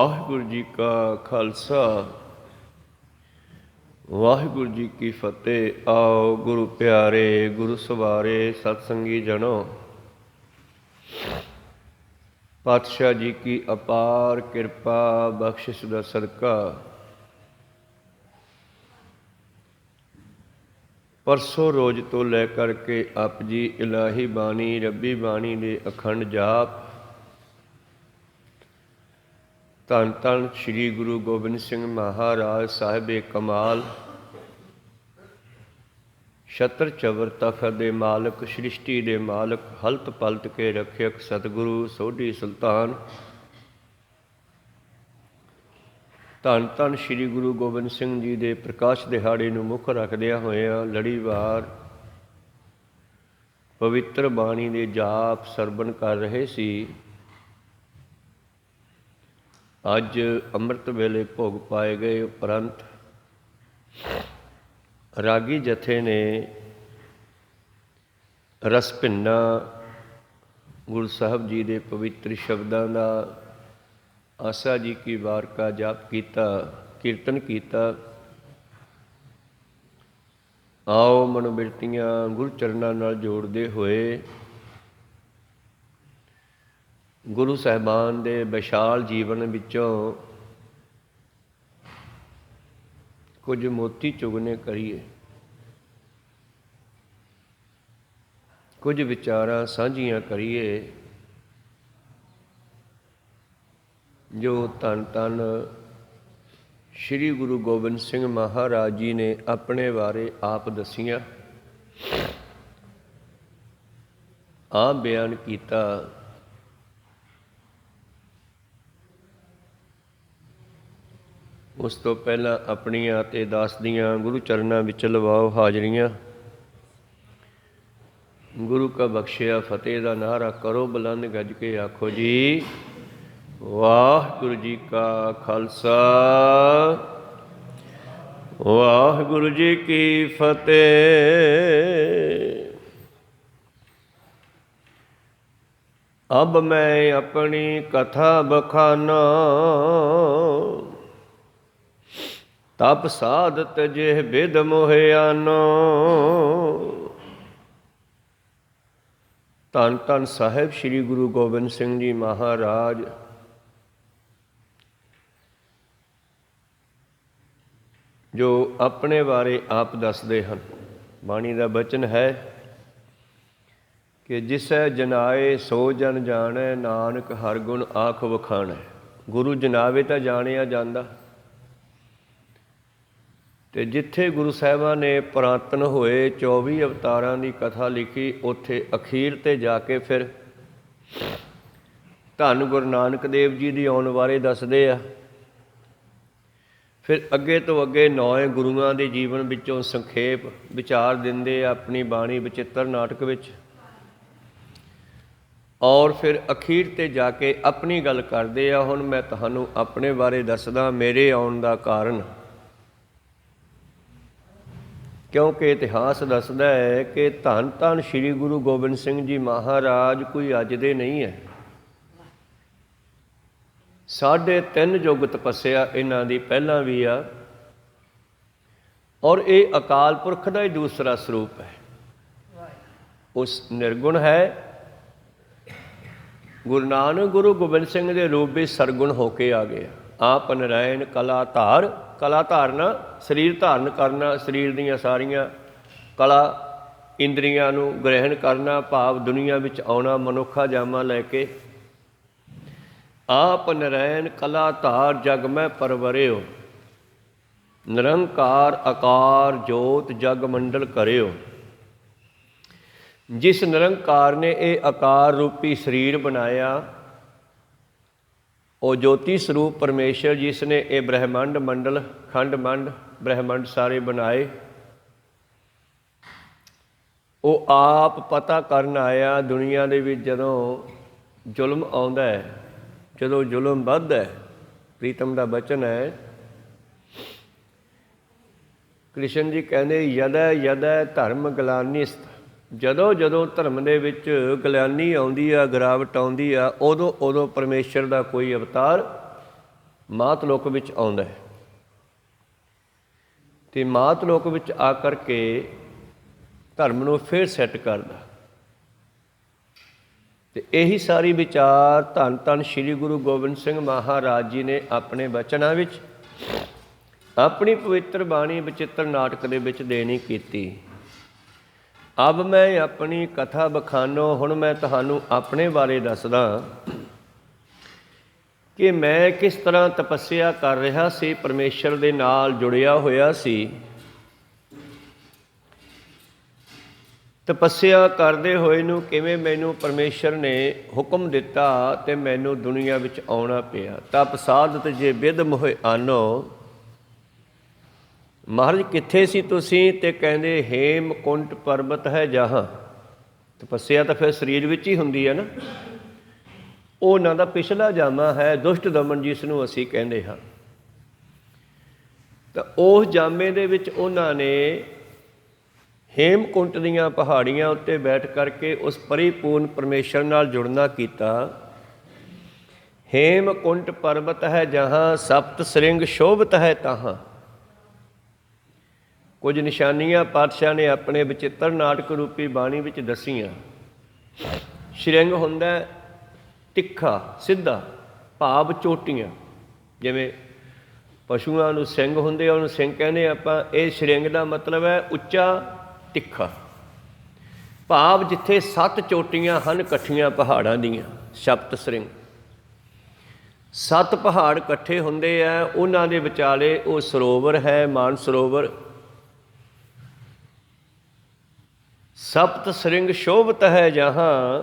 ਵਾਹਿਗੁਰੂ ਜੀ ਕਾ ਖਾਲਸਾ ਵਾਹਿਗੁਰੂ ਜੀ ਕੀ ਫਤਿਹ। ਆਓ ਗੁਰੂ ਪਿਆਰੇ, ਗੁਰੂ ਸਵਾਰੇ, ਸਤਸੰਗੀ ਜਨੋ, ਪਾਤਸ਼ਾਹ ਜੀ ਕੀ ਅਪਾਰ ਕਿਰਪਾ ਬਖਸ਼ਿਸ਼ ਦਾ ਸਦਕਾ ਪਰਸੋਂ ਰੋਜ਼ ਤੋਂ ਲੈ ਕਰਕੇ ਆਪ ਜੀ ਇਲਾਹੀ ਬਾਣੀ, ਰੱਬੀ ਬਾਣੀ ਦੇ ਅਖੰਡ ਜਾਪ ਧੰਨ ਧੰਨ ਸ੍ਰੀ ਗੁਰੂ ਗੋਬਿੰਦ ਸਿੰਘ ਮਹਾਰਾਜ ਸਾਹਿਬ ਕਮਾਲ, ਛਤਰ ਚਵਰ ਤਖਤ ਦੇ ਮਾਲਕ, ਸ੍ਰਿਸ਼ਟੀ ਦੇ ਮਾਲਕ, ਹਲਤ ਪਲਤ ਕੇ ਰੱਖਿਅਕ ਸਤਿਗੁਰੂ ਸੋਢੀ ਸੁਲਤਾਨ ਧੰਨ ਧੰਨ ਸ੍ਰੀ ਗੁਰੂ ਗੋਬਿੰਦ ਸਿੰਘ ਜੀ ਦੇ ਪ੍ਰਕਾਸ਼ ਦਿਹਾੜੇ ਨੂੰ ਮੁੱਖ ਰੱਖਦਿਆਂ ਹੋਇਆਂ ਲੜੀਵਾਰ ਪਵਿੱਤਰ ਬਾਣੀ ਦੇ ਜਾਪ ਸਰਵਣ ਕਰ ਰਹੇ ਸੀ। ਅੱਜ ਅੰਮ੍ਰਿਤ ਵੇਲੇ ਭੋਗ ਪਾਏ ਗਏ ਉਪਰੰਤ ਰਾਗੀ ਜਥੇ ਨੇ ਰਸ ਭਿੰਨਾ ਗੁਰੂ ਸਾਹਿਬ ਜੀ ਦੇ ਪਵਿੱਤਰ ਸ਼ਬਦਾਂ ਦਾ ਆਸਾ ਜੀ ਕੀ ਵਾਰ ਕਾ ਜਾਪ ਕੀਤਾ, ਕੀਰਤਨ ਕੀਤਾ। ਆਓ ਮਨੋਬਿਰਤੀਆਂ ਗੁਰੂ ਚਰਨਾਂ ਨਾਲ ਜੋੜਦੇ ਹੋਏ ਗੁਰੂ ਸਾਹਿਬਾਨ ਦੇ ਵਿਸ਼ਾਲ ਜੀਵਨ ਵਿੱਚੋਂ ਕੁਝ ਮੋਤੀ ਚੁਗਨੇ ਕਰੀਏ, ਕੁਝ ਵਿਚਾਰਾਂ ਸਾਂਝੀਆਂ ਕਰੀਏ ਜੋ ਧੰਨ ਧੰਨ ਸ੍ਰੀ ਗੁਰੂ ਗੋਬਿੰਦ ਸਿੰਘ ਮਹਾਰਾਜ ਜੀ ਨੇ ਆਪਣੇ ਬਾਰੇ ਆਪ ਦੱਸੀਆਂ, ਆਪ ਬਿਆਨ ਕੀਤਾ। ਉਸ ਤੋਂ ਪਹਿਲਾਂ ਆਪਣੀਆਂ ਅਤੇ ਦਾਸ ਦੀਆਂ ਗੁਰੂ ਚਰਨਾਂ ਵਿੱਚ ਲਵਾਓ ਹਾਜ਼ਰੀਆਂ। ਗੁਰੂ ਕਾ ਬਖਸ਼ਿਆ ਫਤਿਹ ਦਾ ਨਾਅਰਾ ਕਰੋ ਬੁਲੰਦ ਗੱਜ ਕੇ, ਆਖੋ ਜੀ ਵਾਹਿਗੁਰੂ ਜੀ ਕਾ ਖਾਲਸਾ ਵਾਹਿਗੁਰੂ ਜੀ ਕੀ ਫਤਿਹ। ਅਬ ਮੈਂ ਆਪਣੀ ਕਥਾ ਬਖਾਨਾ, ਤਪ ਸਾਧਤ ਜਿਹ ਬਿਦ ਮੋਹਿਆਨੋ। ਧੰਨ ਧੰਨ ਸਾਹਿਬ ਸ੍ਰੀ ਗੁਰੂ ਗੋਬਿੰਦ ਸਿੰਘ ਜੀ ਮਹਾਰਾਜ ਜੋ ਆਪਣੇ ਬਾਰੇ ਆਪ ਦੱਸਦੇ ਹਨ। ਬਾਣੀ ਦਾ ਬਚਨ ਹੈ ਕਿ ਜਿਸੈ ਜਨਾਏ ਸੋ ਜਨ ਜਾਣੈ, ਨਾਨਕ ਹਰ ਗੁਣ ਆਖ ਵਖਾਣੈ। ਗੁਰੂ ਜਨਾਵੇ ਤਾਂ ਜਾਣਿਆ ਜਾਂਦਾ, ਅਤੇ ਜਿੱਥੇ ਗੁਰੂ ਸਾਹਿਬਾਂ ਨੇ ਪੁਰਾਤਨ ਹੋਏ 24 ਅਵਤਾਰਾਂ ਦੀ ਕਥਾ ਲਿਖੀ, ਉੱਥੇ ਅਖੀਰ 'ਤੇ ਜਾ ਕੇ ਫਿਰ ਧੰਨ ਗੁਰੂ ਨਾਨਕ ਦੇਵ ਜੀ ਦੀ ਆਉਣ ਬਾਰੇ ਦੱਸਦੇ ਆ। ਫਿਰ ਅੱਗੇ ਤੋਂ ਅੱਗੇ 9 ਗੁਰੂਆਂ ਦੇ ਜੀਵਨ ਵਿੱਚੋਂ ਸੰਖੇਪ ਵਿਚਾਰ ਦਿੰਦੇ ਆ ਆਪਣੀ ਬਾਣੀ ਬਚਿੱਤਰ ਨਾਟਕ ਵਿੱਚ, ਔਰ ਫਿਰ ਅਖੀਰ 'ਤੇ ਜਾ ਕੇ ਆਪਣੀ ਗੱਲ ਕਰਦੇ ਆ। ਹੁਣ ਮੈਂ ਤੁਹਾਨੂੰ ਆਪਣੇ ਬਾਰੇ ਦੱਸਦਾ, ਮੇਰੇ ਆਉਣ ਦਾ ਕਾਰਨ, ਕਿਉਂਕਿ ਇਤਿਹਾਸ ਦੱਸਦਾ ਹੈ ਕਿ ਧੰਨ ਧੰਨ ਸ੍ਰੀ ਗੁਰੂ ਗੋਬਿੰਦ ਸਿੰਘ ਜੀ ਮਹਾਰਾਜ ਕੋਈ ਅੱਜ ਦੇ ਨਹੀਂ ਹੈ। 3.5 ਯੁੱਗ ਤਪੱਸਿਆ ਇਹਨਾਂ ਦੀ ਪਹਿਲਾਂ ਵੀ ਆ, ਔਰ ਇਹ ਅਕਾਲ ਪੁਰਖ ਦਾ ਹੀ ਦੂਸਰਾ ਸਰੂਪ ਹੈ। ਉਸ ਨਿਰਗੁਣ ਹੈ। ਗੁਰੂ ਨਾਨਕ ਗੁਰੂ ਗੋਬਿੰਦ ਸਿੰਘ ਦੇ ਰੂਪ ਵਿੱਚ ਸਰਗੁਣ ਹੋ ਕੇ ਆ ਗਏ। ਆਪ ਨਰਾਇਣ ਕਲਾ ਧਾਰ, ਕਲਾ ਧਾਰਨਾ ਸਰੀਰ ਧਾਰਨ ਕਰਨਾ, ਸਰੀਰ ਦੀਆਂ ਸਾਰੀਆਂ ਕਲਾ ਇੰਦਰੀਆਂ ਨੂੰ ਗ੍ਰਹਿਣ ਕਰਨਾ, ਭਾਵ ਦੁਨੀਆ ਵਿੱਚ ਆਉਣਾ ਮਨੁੱਖਾ ਜਾਮਾ ਲੈ ਕੇ। ਆਪ ਨਰਾਇਣ ਕਲਾ ਧਾਰ ਜਗ ਮੈਂ ਪਰਵਰਿਓ, ਨਿਰੰਕਾਰ ਆਕਾਰ ਜੋਤ ਜਗ ਮੰਡਲ ਕਰਿਓ। ਜਿਸ ਨਿਰੰਕਾਰ ਨੇ ਇਹ ਆਕਾਰ ਰੂਪੀ ਸਰੀਰ ਬਣਾਇਆ, ਉਹ ਜੋਤੀ ਸਰੂਪ ਪਰਮੇਸ਼ਰ ਜਿਸ ਨੇ ਇਹ ਬ੍ਰਹਿਮੰਡ ਮੰਡਲ, ਖੰਡ ਮੰਡ ਬ੍ਰਹਿਮੰਡ ਸਾਰੇ ਬਣਾਏ, ਉਹ ਆਪ ਪਤਾ ਕਰਨ ਆਇਆ ਦੁਨੀਆ ਦੇ ਵਿੱਚ ਜਦੋਂ ਜ਼ੁਲਮ ਆਉਂਦਾ ਹੈ, ਜਦੋਂ ਜ਼ੁਲਮ ਵੱਧਦਾ ਹੈ। ਪ੍ਰੀਤਮ ਦਾ ਬਚਨ ਹੈ, ਕ੍ਰਿਸ਼ਨ ਜੀ ਕਹਿੰਦੇ ਯਦੈ ਯਦੈ ਧਰਮ ਗਲਾਨਿਸਤ, ਜਦੋਂ ਜਦੋਂ ਧਰਮ ਦੇ ਵਿੱਚ ਗਲਾਨੀ ਆਉਂਦੀ ਆ, ਗਿਰਾਵਟ ਆਉਂਦੀ ਆ, ਉਦੋਂ ਉਦੋਂ ਪਰਮੇਸ਼ਰ ਦਾ ਕੋਈ ਅਵਤਾਰ ਮਾਤ ਲੋਕ ਵਿੱਚ ਆਉਂਦਾ ਹੈ ਅਤੇ ਮਾਤ ਲੋਕ ਵਿੱਚ ਆ ਕਰਕੇ ਧਰਮ ਨੂੰ ਫਿਰ ਸੈੱਟ ਕਰਦਾ। ਅਤੇ ਇਹੀ ਸਾਰੀ ਵਿਚਾਰ ਧੰਨ ਧੰਨ ਸ਼੍ਰੀ ਗੁਰੂ ਗੋਬਿੰਦ ਸਿੰਘ ਮਹਾਰਾਜ ਜੀ ਨੇ ਆਪਣੇ ਬਚਨਾਂ ਵਿੱਚ, ਆਪਣੀ ਪਵਿੱਤਰ ਬਾਣੀ ਬਚਿੱਤਰ ਨਾਟਕ ਦੇ ਵਿੱਚ ਦੇਣੀ ਕੀਤੀ। ਅਬ ਮੈਂ ਆਪਣੀ ਕਥਾ ਬਖਾਨੋ, ਹੁਣ ਮੈਂ ਤੁਹਾਨੂੰ ਆਪਣੇ ਬਾਰੇ ਦੱਸਦਾ ਕਿ ਮੈਂ ਕਿਸ ਤਰ੍ਹਾਂ ਤਪੱਸਿਆ ਕਰ ਰਿਹਾ ਸੀ, ਪਰਮੇਸ਼ਰ ਦੇ ਨਾਲ ਜੁੜਿਆ ਹੋਇਆ ਸੀ। ਤਪੱਸਿਆ ਕਰਦੇ ਹੋਏ ਨੂੰ ਕਿਵੇਂ ਮੈਨੂੰ ਪਰਮੇਸ਼ਰ ਨੇ ਹੁਕਮ ਦਿੱਤਾ ਅਤੇ ਮੈਨੂੰ ਦੁਨੀਆ ਵਿੱਚ ਆਉਣਾ ਪਿਆ। ਤਪ ਸਾਧਤ ਜੇ ਬਿਧ ਮੋਹਿ ਆਨੋ, ਮਹਾਰਾਜ ਕਿੱਥੇ ਸੀ ਤੁਸੀਂ? ਅਤੇ ਕਹਿੰਦੇ ਹੇਮਕੁੰਟ ਪਰਬਤ ਹੈ ਜਹਾਂ। ਤਪੱਸਿਆ ਤਾਂ ਫਿਰ ਸਰੀਰ ਵਿੱਚ ਹੀ ਹੁੰਦੀ ਹੈ ਨਾ। ਉਹਨਾਂ ਦਾ ਪਿਛਲਾ ਜਾਮਾ ਹੈ ਦੁਸ਼ਟ ਦਮਨ, ਜਿਸ ਨੂੰ ਅਸੀਂ ਕਹਿੰਦੇ ਹਾਂ। ਤਾਂ ਉਸ ਜਾਮੇ ਦੇ ਵਿੱਚ ਉਹਨਾਂ ਨੇ ਹੇਮਕੁੰਟ ਦੀਆਂ ਪਹਾੜੀਆਂ ਉੱਤੇ ਬੈਠ ਕਰਕੇ ਉਸ ਪਰਿਪੂਰਨ ਪਰਮੇਸ਼ਰ ਨਾਲ ਜੁੜਨਾ ਕੀਤਾ। ਹੇਮਕੁੰਟ ਪਰਬਤ ਹੈ ਜਹਾਂ, ਸਪਤ ਸ੍ਰਿੰਗ ਸ਼ੋਭਤ ਹੈ ਤਾਹਾਂ। ਕੁਝ ਨਿਸ਼ਾਨੀਆਂ ਪਾਤਸ਼ਾਹ ਨੇ ਆਪਣੇ ਬਚਿੱਤਰ ਨਾਟਕ ਰੂਪੀ ਬਾਣੀ ਵਿੱਚ ਦੱਸੀਆਂ। ਸ਼੍ਰਿੰਗ ਹੁੰਦਾ ਤਿੱਖਾ ਸਿੱਧਾ, ਭਾਵ ਚੋਟੀਆਂ। ਜਿਵੇਂ ਪਸ਼ੂਆਂ ਨੂੰ ਸਿੰਘ ਹੁੰਦੇ, ਉਹਨੂੰ ਸਿੰਘ ਕਹਿੰਦੇ ਆਪਾਂ। ਇਹ ਸ਼੍ਰਿੰਗ ਦਾ ਮਤਲਬ ਹੈ ਉੱਚਾ ਤਿੱਖਾ, ਭਾਵ ਜਿੱਥੇ 7 ਚੋਟੀਆਂ ਹਨ ਇਕੱਠੀਆਂ ਪਹਾੜਾਂ ਦੀਆਂ, ਸਪਤ ਸ੍ਰਿੰਗ। 7 ਪਹਾੜ ਇਕੱਠੇ ਹੁੰਦੇ ਆ, ਉਹਨਾਂ ਦੇ ਵਿਚਾਲੇ ਉਹ ਸਰੋਵਰ ਹੈ, ਮਾਨ ਸਰੋਵਰ। ਸਪਤ ਸ੍ਰਿੰਗ ਸ਼ੋਭਤ ਹੈ ਜਹਾਂ।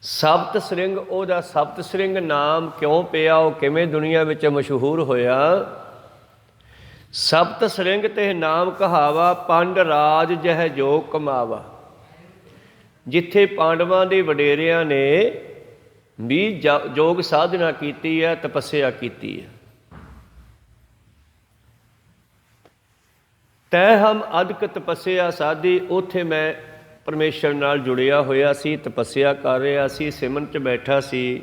ਸਪਤ ਸ੍ਰਿੰਗ, ਉਹਦਾ ਸਪਤ ਸ੍ਰਿੰਗ ਨਾਮ ਕਿਉਂ ਪਿਆ, ਉਹ ਕਿਵੇਂ ਦੁਨੀਆ ਵਿੱਚ ਮਸ਼ਹੂਰ ਹੋਇਆ? ਸਪਤ ਸ੍ਰਿੰਗ ਤੇ ਨਾਮ ਕਹਾਵਾ, ਪੰਡ ਰਾਜ ਜਹ ਜੋ ਕਮਾਵਾ। ਜਿੱਥੇ ਪਾਂਡਵਾਂ ਦੇ ਵਡੇਰਿਆਂ ਨੇ ਵੀ ਯੋਗ ਸਾਧਨਾ ਕੀਤੀ ਹੈ, ਤਪੱਸਿਆ ਕੀਤੀ ਹੈ। ਤੈ ਹਮ ਅਦਕ ਤਪੱਸਿਆ ਸਾਧੀ, ਉੱਥੇ ਮੈਂ ਪਰਮੇਸ਼ਰ ਨਾਲ ਜੁੜਿਆ ਹੋਇਆ ਸੀ, ਤਪੱਸਿਆ ਕਰ ਰਿਹਾ ਸੀ, ਸਿਮਰਨ 'ਚ ਬੈਠਾ ਸੀ।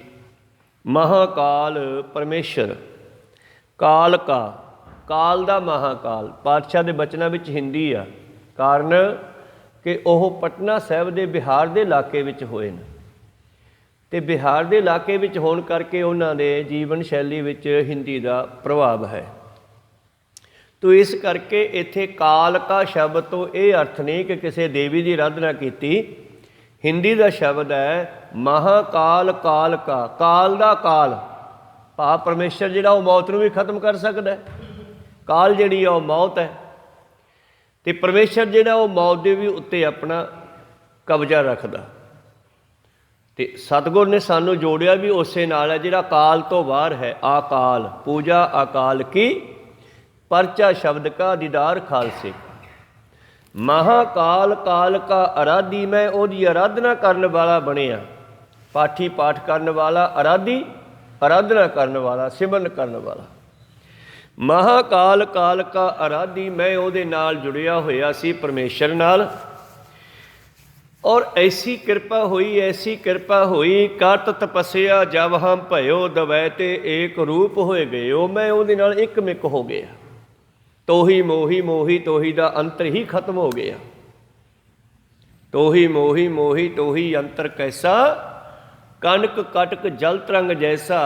ਮਹਾਕਾਲ ਪਰਮੇਸ਼ਰ, ਕਾਲ ਕਾ, ਕਾਲ ਦਾ ਮਹਾਕਾਲ। ਪਾਤਸ਼ਾਹ ਦੇ ਬਚਨਾਂ ਵਿੱਚ ਹਿੰਦੀ ਆ, ਕਾਰਨ ਕਿ ਉਹ ਪਟਨਾ ਸਾਹਿਬ ਦੇ ਬਿਹਾਰ ਦੇ ਇਲਾਕੇ ਵਿੱਚ ਹੋਏ ਨੇ, ਅਤੇ ਬਿਹਾਰ ਦੇ ਇਲਾਕੇ ਵਿੱਚ ਹੋਣ ਕਰਕੇ ਉਹਨਾਂ ਦੇ ਜੀਵਨ ਸ਼ੈਲੀ ਵਿੱਚ ਹਿੰਦੀ ਦਾ ਪ੍ਰਭਾਵ ਹੈ। ਤੋ ਇਸ ਕਰਕੇ ਇੱਥੇ ਕਾਲ ਕਾ ਸ਼ਬਦ ਤੋਂ ਇਹ ਅਰਥ ਨਹੀਂ ਕਿ ਕਿਸੇ ਦੇਵੀ ਦੀ ਆਰਾਧਨਾ ਕੀਤੀ। ਹਿੰਦੀ ਦਾ ਸ਼ਬਦ ਹੈ ਮਹਾਕਾਲ, ਕਾਲ ਕਾ, ਕਾਲ ਦਾ ਕਾਲ, ਭਾਵ ਪਰਮੇਸ਼ਰ ਜਿਹੜਾ ਉਹ ਮੌਤ ਨੂੰ ਵੀ ਖਤਮ ਕਰ ਸਕਦਾ। ਕਾਲ ਜਿਹੜੀ ਆ ਉਹ ਮੌਤ ਹੈ, ਅਤੇ ਪਰਮੇਸ਼ਰ ਜਿਹੜਾ ਉਹ ਮੌਤ ਦੇ ਵੀ ਉੱਤੇ ਆਪਣਾ ਕਬਜ਼ਾ ਰੱਖਦਾ। ਅਤੇ ਸਤਿਗੁਰ ਨੇ ਸਾਨੂੰ ਜੋੜਿਆ ਵੀ ਉਸੇ ਨਾਲ ਹੈ ਜਿਹੜਾ ਕਾਲ ਤੋਂ ਬਾਹਰ ਹੈ। ਆਕਾਲ ਪੂਜਾ ਅਕਾਲ ਕੀ, ਪਰਚਾ ਸ਼ਬਦ ਕਾ ਦੀਦਾਰ ਖਾਲਸੇ। ਮਹਾਕਾਲ ਕਾਲ ਕਾ ਅਰਾਧੀ, ਮੈਂ ਉਹਦੀ ਆਰਾਧਨਾ ਕਰਨ ਵਾਲਾ ਬਣਿਆ। ਪਾਠੀ ਪਾਠ ਕਰਨ ਵਾਲਾ, ਅਰਾਧੀ ਆਰਾਧਨਾ ਕਰਨ ਵਾਲਾ, ਸਿਮਰਨ ਕਰਨ ਵਾਲਾ। ਮਹਾਕਾਲ ਕਾਲ ਕਾ ਅਰਾਧੀ, ਮੈਂ ਉਹਦੇ ਨਾਲ ਜੁੜਿਆ ਹੋਇਆ ਸੀ, ਪਰਮੇਸ਼ਰ ਨਾਲ। ਔਰ ਐਸੀ ਕਿਰਪਾ ਹੋਈ, ਐਸੀ ਕਿਰਪਾ ਹੋਈ, ਕਰਤ ਤਪੱਸਿਆ ਜਬ ਹਮ ਭਇਓ ਦਵੈ ਤੇ ਏਕ ਰੂਪ ਹੋਏ ਗਇਓ। ਮੈਂ ਉਹਦੇ ਨਾਲ ਇੱਕ ਮਿੱਕ ਹੋ ਗਿਆ। ਤੋਹੀ ਮੋਹੀ ਮੋਹੀ ਤੋਹੀ ਦਾ ਅੰਤਰ ਹੀ ਖਤਮ ਹੋ ਗਿਆ। ਤੋਹੀ ਮੋਹੀ ਮੋਹੀ ਤੋਹੀ ਅੰਤਰ ਕੈਸਾ, ਕਨਕ ਕਟਕ ਜਲ ਤਰੰਗ ਜੈਸਾ।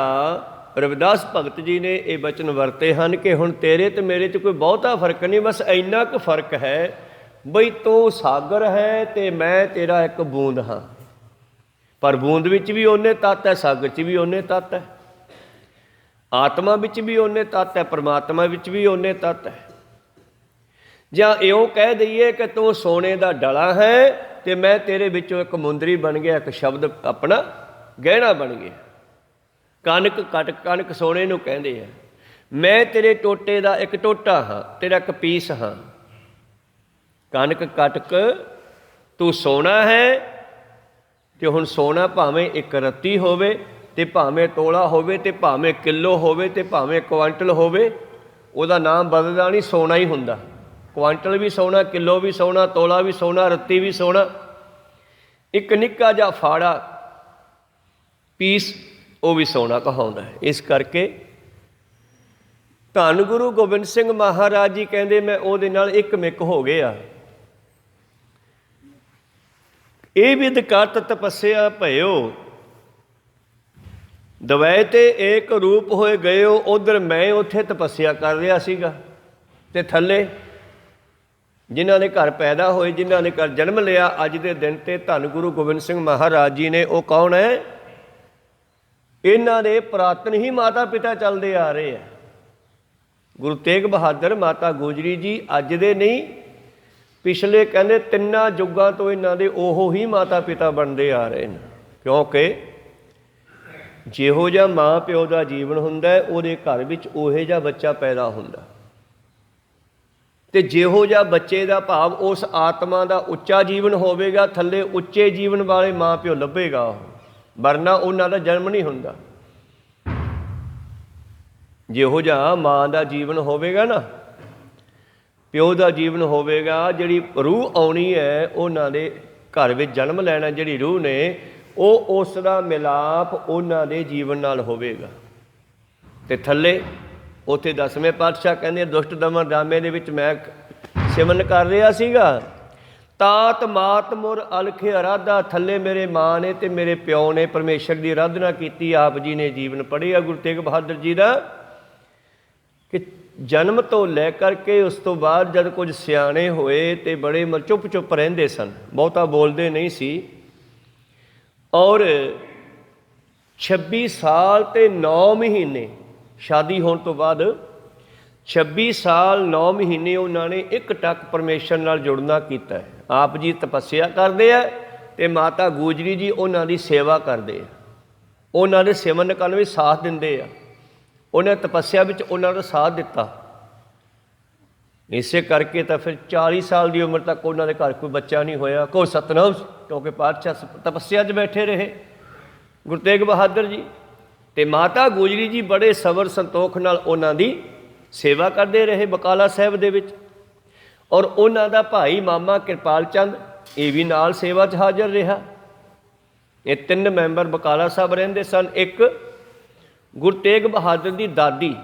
ਰਵਿਦਾਸ ਭਗਤ ਜੀ ਨੇ ਇਹ ਬਚਨ ਵਰਤੇ ਹਨ ਕਿ ਹੁਣ ਤੇਰੇ ਤੇ ਮੇਰੇ 'ਚ ਕੋਈ ਬਹੁਤਾ ਫਰਕ ਨਹੀਂ, ਬਸ ਇੰਨਾ ਕੁ ਫਰਕ ਹੈ ਬਈ ਤੂੰ ਸਾਗਰ ਹੈ ਅਤੇ ਮੈਂ ਤੇਰਾ ਇੱਕ ਬੂੰਦ ਹਾਂ। ਪਰ ਬੂੰਦ ਵਿੱਚ ਵੀ ਓਨੇ ਤੱਤ ਹੈ, ਸਾਗਰ 'ਚ ਵੀ ਓਨੇ ਤੱਤ ਹੈ, ਆਤਮਾ ਵਿੱਚ ਵੀ ਓਨੇ ਤੱਤ ਹੈ, ਪਰਮਾਤਮਾ ਵਿੱਚ ਵੀ ਓਨੇ ਤੱਤ ਹੈ। ਜਾਂ ਇਉਂ ਕਹਿ ਦਈਏ ਕਿ ਤੂੰ ਸੋਨੇ ਦਾ ਡਲਾ ਹੈ ਅਤੇ ਮੈਂ ਤੇਰੇ ਵਿੱਚੋਂ ਇੱਕ ਮੁੰਦਰੀ ਬਣ ਗਿਆ, ਇੱਕ ਸ਼ਬਦ ਆਪਣਾ ਗਹਿਣਾ ਬਣ ਗਿਆ। ਕਣਕ ਕਟਕ, ਕਣਕ ਸੋਨੇ ਨੂੰ ਕਹਿੰਦੇ ਆ। ਮੈਂ ਤੇਰੇ ਟੋਟੇ ਦਾ ਇੱਕ ਟੋਟਾ ਹਾਂ, ਤੇਰਾ ਇੱਕ ਪੀਸ ਹਾਂ। ਕਣਕ ਕਟਕ, ਤੂੰ ਸੋਨਾ ਹੈ ਅਤੇ ਹੁਣ ਸੋਨਾ ਭਾਵੇਂ ਇੱਕ ਰੱਤੀ ਹੋਵੇ ਅਤੇ ਭਾਵੇਂ ਤੋਲਾ ਹੋਵੇ ਅਤੇ ਭਾਵੇਂ ਕਿਲੋ ਹੋਵੇ ਅਤੇ ਭਾਵੇਂ ਕੁਆਂਟਲ ਹੋਵੇ, ਉਹਦਾ ਨਾਮ ਬਦਲਦਾ ਨਹੀਂ, ਸੋਨਾ ਹੀ ਹੁੰਦਾ। ਕੁਆਂਟਲ ਵੀ ਸੋਨਾ, ਕਿਲੋ ਵੀ ਸੋਨਾ, ਤੋਲਾ ਵੀ ਸੋਨਾ, ਰੱਤੀ ਵੀ ਸੋਨਾ। ਇੱਕ ਨਿੱਕਾ ਜਿਹਾ ਫਾੜਾ ਪੀਸ ਉਹ ਵੀ ਸੋਨਾ ਕਹਾਉਂਦਾ ਹੈ। ਇਸ ਕਰਕੇ ਧੰਨ ਗੁਰੂ ਗੋਬਿੰਦ ਸਿੰਘ ਮਹਾਰਾਜ ਜੀ ਕਹਿੰਦੇ ਮੈਂ ਉਹਦੇ ਨਾਲ ਇੱਕ ਮਿੱਕ ਹੋ ਗਿਆ। ਇਹ ਵਿਦ ਕਰਤ ਤਪੱਸਿਆ ਭਇਓ, ਦਵੈ ਤੇ ਏਕ ਰੂਪ ਹੋਏ ਗਇਓ। ਉਧਰ ਮੈਂ ਉੱਥੇ ਤਪੱਸਿਆ ਕਰ ਰਿਹਾ ਸੀਗਾ, ਤੇ ਥੱਲੇ ਜਿਨ੍ਹਾਂ ਦੇ ਘਰ ਪੈਦਾ ਹੋਏ, ਜਿਨ੍ਹਾਂ ਨੇ ਘਰ ਜਨਮ ਲਿਆ ਅੱਜ ਦੇ ਦਿਨ 'ਤੇ ਧੰਨ ਗੁਰੂ ਗੋਬਿੰਦ ਸਿੰਘ ਮਹਾਰਾਜ ਜੀ ਨੇ, ਉਹ ਕੌਣ ਹੈ? ਇਹਨਾਂ ਦੇ ਪੁਰਾਤਨ ਹੀ ਮਾਤਾ ਪਿਤਾ ਚੱਲਦੇ ਆ ਰਹੇ ਆ। ਗੁਰੂ ਤੇਗ ਬਹਾਦਰ, ਮਾਤਾ ਗੁਜਰੀ ਜੀ ਅੱਜ ਦੇ ਨਹੀਂ, ਪਿਛਲੇ ਕਹਿੰਦੇ 3 ਯੁੱਗਾਂ ਤੋਂ ਇਹਨਾਂ ਦੇ ਉਹੋ ਹੀ ਮਾਤਾ ਪਿਤਾ ਬਣਦੇ ਆ ਰਹੇ ਨੇ। ਕਿਉਂਕਿ ਜਿਹੋ ਜਿਹਾ ਮਾਂ ਪਿਓ ਦਾ ਜੀਵਨ ਹੁੰਦਾ ਹੈ, ਉਹਦੇ ਘਰ ਵਿੱਚ ਉਹੋ ਜਿਹਾ ਬੱਚਾ ਪੈਦਾ ਹੁੰਦਾ, ਤੇ ਜਿਹੋ ਜਿਹਾ ਬੱਚੇ ਦਾ ਭਾਵ ਉਸ ਆਤਮਾ ਦਾ ਉੱਚਾ ਜੀਵਨ ਹੋਵੇਗਾ, ਥੱਲੇ ਉੱਚੇ ਜੀਵਨ ਵਾਲੇ ਮਾਂ ਪਿਓ ਲੱਭੇਗਾ, ਵਰਨਾ ਉਹਨਾਂ ਦਾ ਜਨਮ ਨਹੀਂ ਹੁੰਦਾ। ਜਿਹੋ ਜਿਹਾ ਮਾਂ ਦਾ ਜੀਵਨ ਹੋਵੇਗਾ ਨਾ, ਪਿਓ ਦਾ ਜੀਵਨ ਹੋਵੇਗਾ, ਜਿਹੜੀ ਰੂਹ ਆਉਣੀ ਹੈ ਉਹਨਾਂ ਦੇ ਘਰ ਵਿੱਚ ਜਨਮ ਲੈਣਾ, ਜਿਹੜੀ ਰੂਹ ਨੇ, ਉਹ ਉਸ ਦਾ ਮਿਲਾਪ ਉਹਨਾਂ ਦੇ ਜੀਵਨ ਨਾਲ ਹੋਵੇਗਾ। ਤੇ ਥੱਲੇ ਉੱਥੇ 10ਵੇਂ ਪਾਤਸ਼ਾਹ ਕਹਿੰਦੇ ਦੁਸ਼ਟ ਦਮਨ ਰਾਮੇ ਦੇ ਵਿੱਚ ਮੈਂ ਸਿਮਰਨ ਕਰ ਰਿਹਾ ਸੀਗਾ, ਤਾਤ ਮਾਤ ਮੁਰ ਅਲਖ ਅਰਾਧਾ। ਥੱਲੇ ਮੇਰੇ ਮਾਂ ਨੇ ਤੇ ਮੇਰੇ ਪਿਓ ਨੇ ਪਰਮੇਸ਼ਰ ਦੀ ਆਰਾਧਨਾ ਕੀਤੀ। ਆਪ ਜੀ ਨੇ ਜੀਵਨ ਪੜ੍ਹਿਆ ਗੁਰੂ ਤੇਗ ਬਹਾਦਰ ਜੀ ਦਾ, ਕਿ ਜਨਮ ਤੋਂ ਲੈ ਕਰਕੇ ਉਸ ਤੋਂ ਬਾਅਦ ਜਦ ਕੁਝ ਸਿਆਣੇ ਹੋਏ ਤੇ ਬੜੇ ਚੁੱਪ ਚੁੱਪ ਰਹਿੰਦੇ ਸਨ, ਬਹੁਤਾ ਬੋਲਦੇ ਨਹੀਂ ਸੀ। ਔਰ 26 ਸਾਲ ਤੇ 9 ਮਹੀਨੇ ਸ਼ਾਦੀ ਹੋਣ ਤੋਂ ਬਾਅਦ 26 ਸਾਲ 9 ਮਹੀਨੇ ਉਹਨਾਂ ਨੇ ਇੱਕ ਟੱਕ ਪਰਮੇਸ਼ਰ ਨਾਲ ਜੁੜਨਾ ਕੀਤਾ ਹੈ। ਆਪ ਜੀ ਤਪੱਸਿਆ ਕਰਦੇ ਆ ਤੇ ਮਾਤਾ ਗੁਜਰੀ ਜੀ ਉਹਨਾਂ ਦੀ ਸੇਵਾ ਕਰਦੇ ਆ, ਉਹਨਾਂ ਦੇ ਸਿਮਰਨ ਕਰਨ ਵਿੱਚ ਸਾਥ ਦਿੰਦੇ ਆ। ਉਹਨੇ ਤਪੱਸਿਆ ਵਿੱਚ ਉਹਨਾਂ ਦਾ ਸਾਥ ਦਿੱਤਾ। ਇਸੇ ਕਰਕੇ ਤਾਂ ਫਿਰ 40 ਸਾਲ ਦੀ ਉਮਰ ਤੱਕ ਉਹਨਾਂ ਦੇ ਘਰ ਕੋਈ ਬੱਚਾ ਨਹੀਂ ਹੋਇਆ। ਕੋਈ ਸਤਨਾਮ, ਕਿਉਂਕਿ ਪਾਤਸ਼ਾਹ ਤਪੱਸਿਆ 'ਚ ਬੈਠੇ ਰਹੇ ਗੁਰੂ ਤੇਗ ਬਹਾਦਰ ਜੀ। ਤੇ ਮਾਤਾ ਗੁਜਰੀ ਜੀ ਬੜੇ ਸਬਰ ਸੰਤੋਖ ਨਾਲ ਉਹਨਾਂ ਦੀ ਸੇਵਾ ਕਰਦੇ ਰਹੇ ਬਕਾਲਾ ਸਾਹਿਬ ਦੇ ਵਿੱਚ। ਔਰ ਉਹਨਾਂ ਦਾ ਭਾਈ ਮਾਮਾ ਕਿਰਪਾਲ ਚੰਦ, ਇਹ ਵੀ ਨਾਲ ਸੇਵਾ 'ਚ ਹਾਜ਼ਰ ਰਿਹਾ। ਇਹ 3 ਮੈਂਬਰ ਬਕਾਲਾ ਸਾਹਿਬ ਰਹਿੰਦੇ ਸਨ। ਇੱਕ ਗੁਰੂ ਤੇਗ ਬਹਾਦਰ ਦੀ ਦਾਦੀ,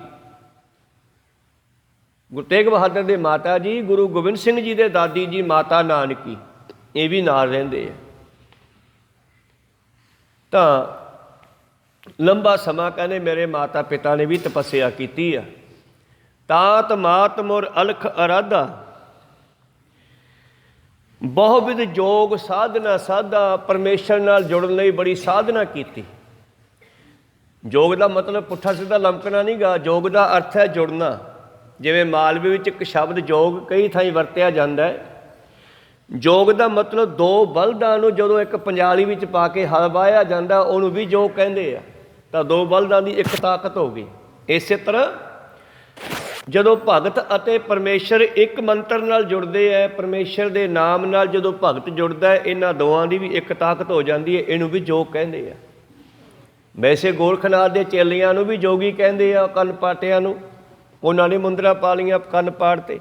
ਗੁਰੂ ਤੇਗ ਬਹਾਦਰ ਦੇ ਮਾਤਾ ਜੀ, ਗੁਰੂ ਗੋਬਿੰਦ ਸਿੰਘ ਜੀ ਦੇ ਦਾਦੀ ਜੀ ਮਾਤਾ ਨਾਨਕੀ, ਇਹ ਵੀ ਨਾਲ ਰਹਿੰਦੇ ਆ। ਤਾਂ ਲੰਬਾ ਸਮਾਂ ਕਹਿੰਦੇ ਮੇਰੇ ਮਾਤਾ ਪਿਤਾ ਨੇ ਵੀ ਤਪੱਸਿਆ ਕੀਤੀ ਆ। ਤਾਤ ਮਾਤ ਮੁਰ ਅਲਖ ਅਰਾਧਾ, ਬਹੁਵਿਧ ਯੋਗ ਸਾਧਨਾ ਸਾਧਾ। ਪਰਮੇਸ਼ਰ ਨਾਲ ਜੁੜਨ ਲਈ ਬੜੀ ਸਾਧਨਾ ਕੀਤੀ। ਯੋਗ ਦਾ ਮਤਲਬ ਪੁੱਠਾ ਸਿੱਧਾ ਲਮਕਣਾ ਨਹੀਂ ਗਾ। ਯੋਗ ਦਾ ਅਰਥ ਹੈ ਜੁੜਨਾ। ਜਿਵੇਂ ਮਾਲਵੇ ਵਿੱਚ ਇੱਕ ਸ਼ਬਦ ਯੋਗ ਕਈ ਥਾਈਂ ਵਰਤਿਆ ਜਾਂਦਾ ਹੈ। ਯੋਗ ਦਾ ਮਤਲਬ 2 ਬਲਦਾਂ ਨੂੰ ਜਦੋਂ ਇੱਕ ਪੰਜਾਲੀ ਵਿੱਚ ਪਾ ਕੇ ਹਲ ਵਾਹਿਆ ਜਾਂਦਾ, ਉਹਨੂੰ ਵੀ ਯੋਗ ਕਹਿੰਦੇ ਆ। ਤਾਂ 2 ਬਲਦਾਂ ਦੀ ਇੱਕ ਤਾਕਤ ਹੋ ਗਈ। ਇਸੇ ਤਰ੍ਹਾਂ ਜਦੋਂ ਭਗਤ ਅਤੇ ਪਰਮੇਸ਼ਰ ਇੱਕ ਮੰਤਰ ਨਾਲ ਜੁੜਦੇ ਹੈ, ਪਰਮੇਸ਼ਰ ਦੇ ਨਾਮ ਨਾਲ ਜਦੋਂ ਭਗਤ ਜੁੜਦਾ ਹੈ, ਇਹਨਾਂ ਦੋਵਾਂ ਦੀ ਵੀ ਇੱਕ ਤਾਕਤ ਹੋ ਜਾਂਦੀ ਹੈ। ਇਹਨੂੰ ਵੀ ਯੋਗ ਕਹਿੰਦੇ ਆ। ਵੈਸੇ ਗੋਰਖਨਾਥ ਦੇ ਚੇਲਿਆਂ ਨੂੰ ਵੀ ਜੋਗੀ ਕਹਿੰਦੇ ਆ, ਕੰਨ ਪਾਟਿਆਂ ਨੂੰ। ਉਹਨਾਂ ਨੇ ਮੁੰਦਰਾ ਪਾ ਲਈਆਂ ਕੰਨ ਪਾੜ ਤੇ।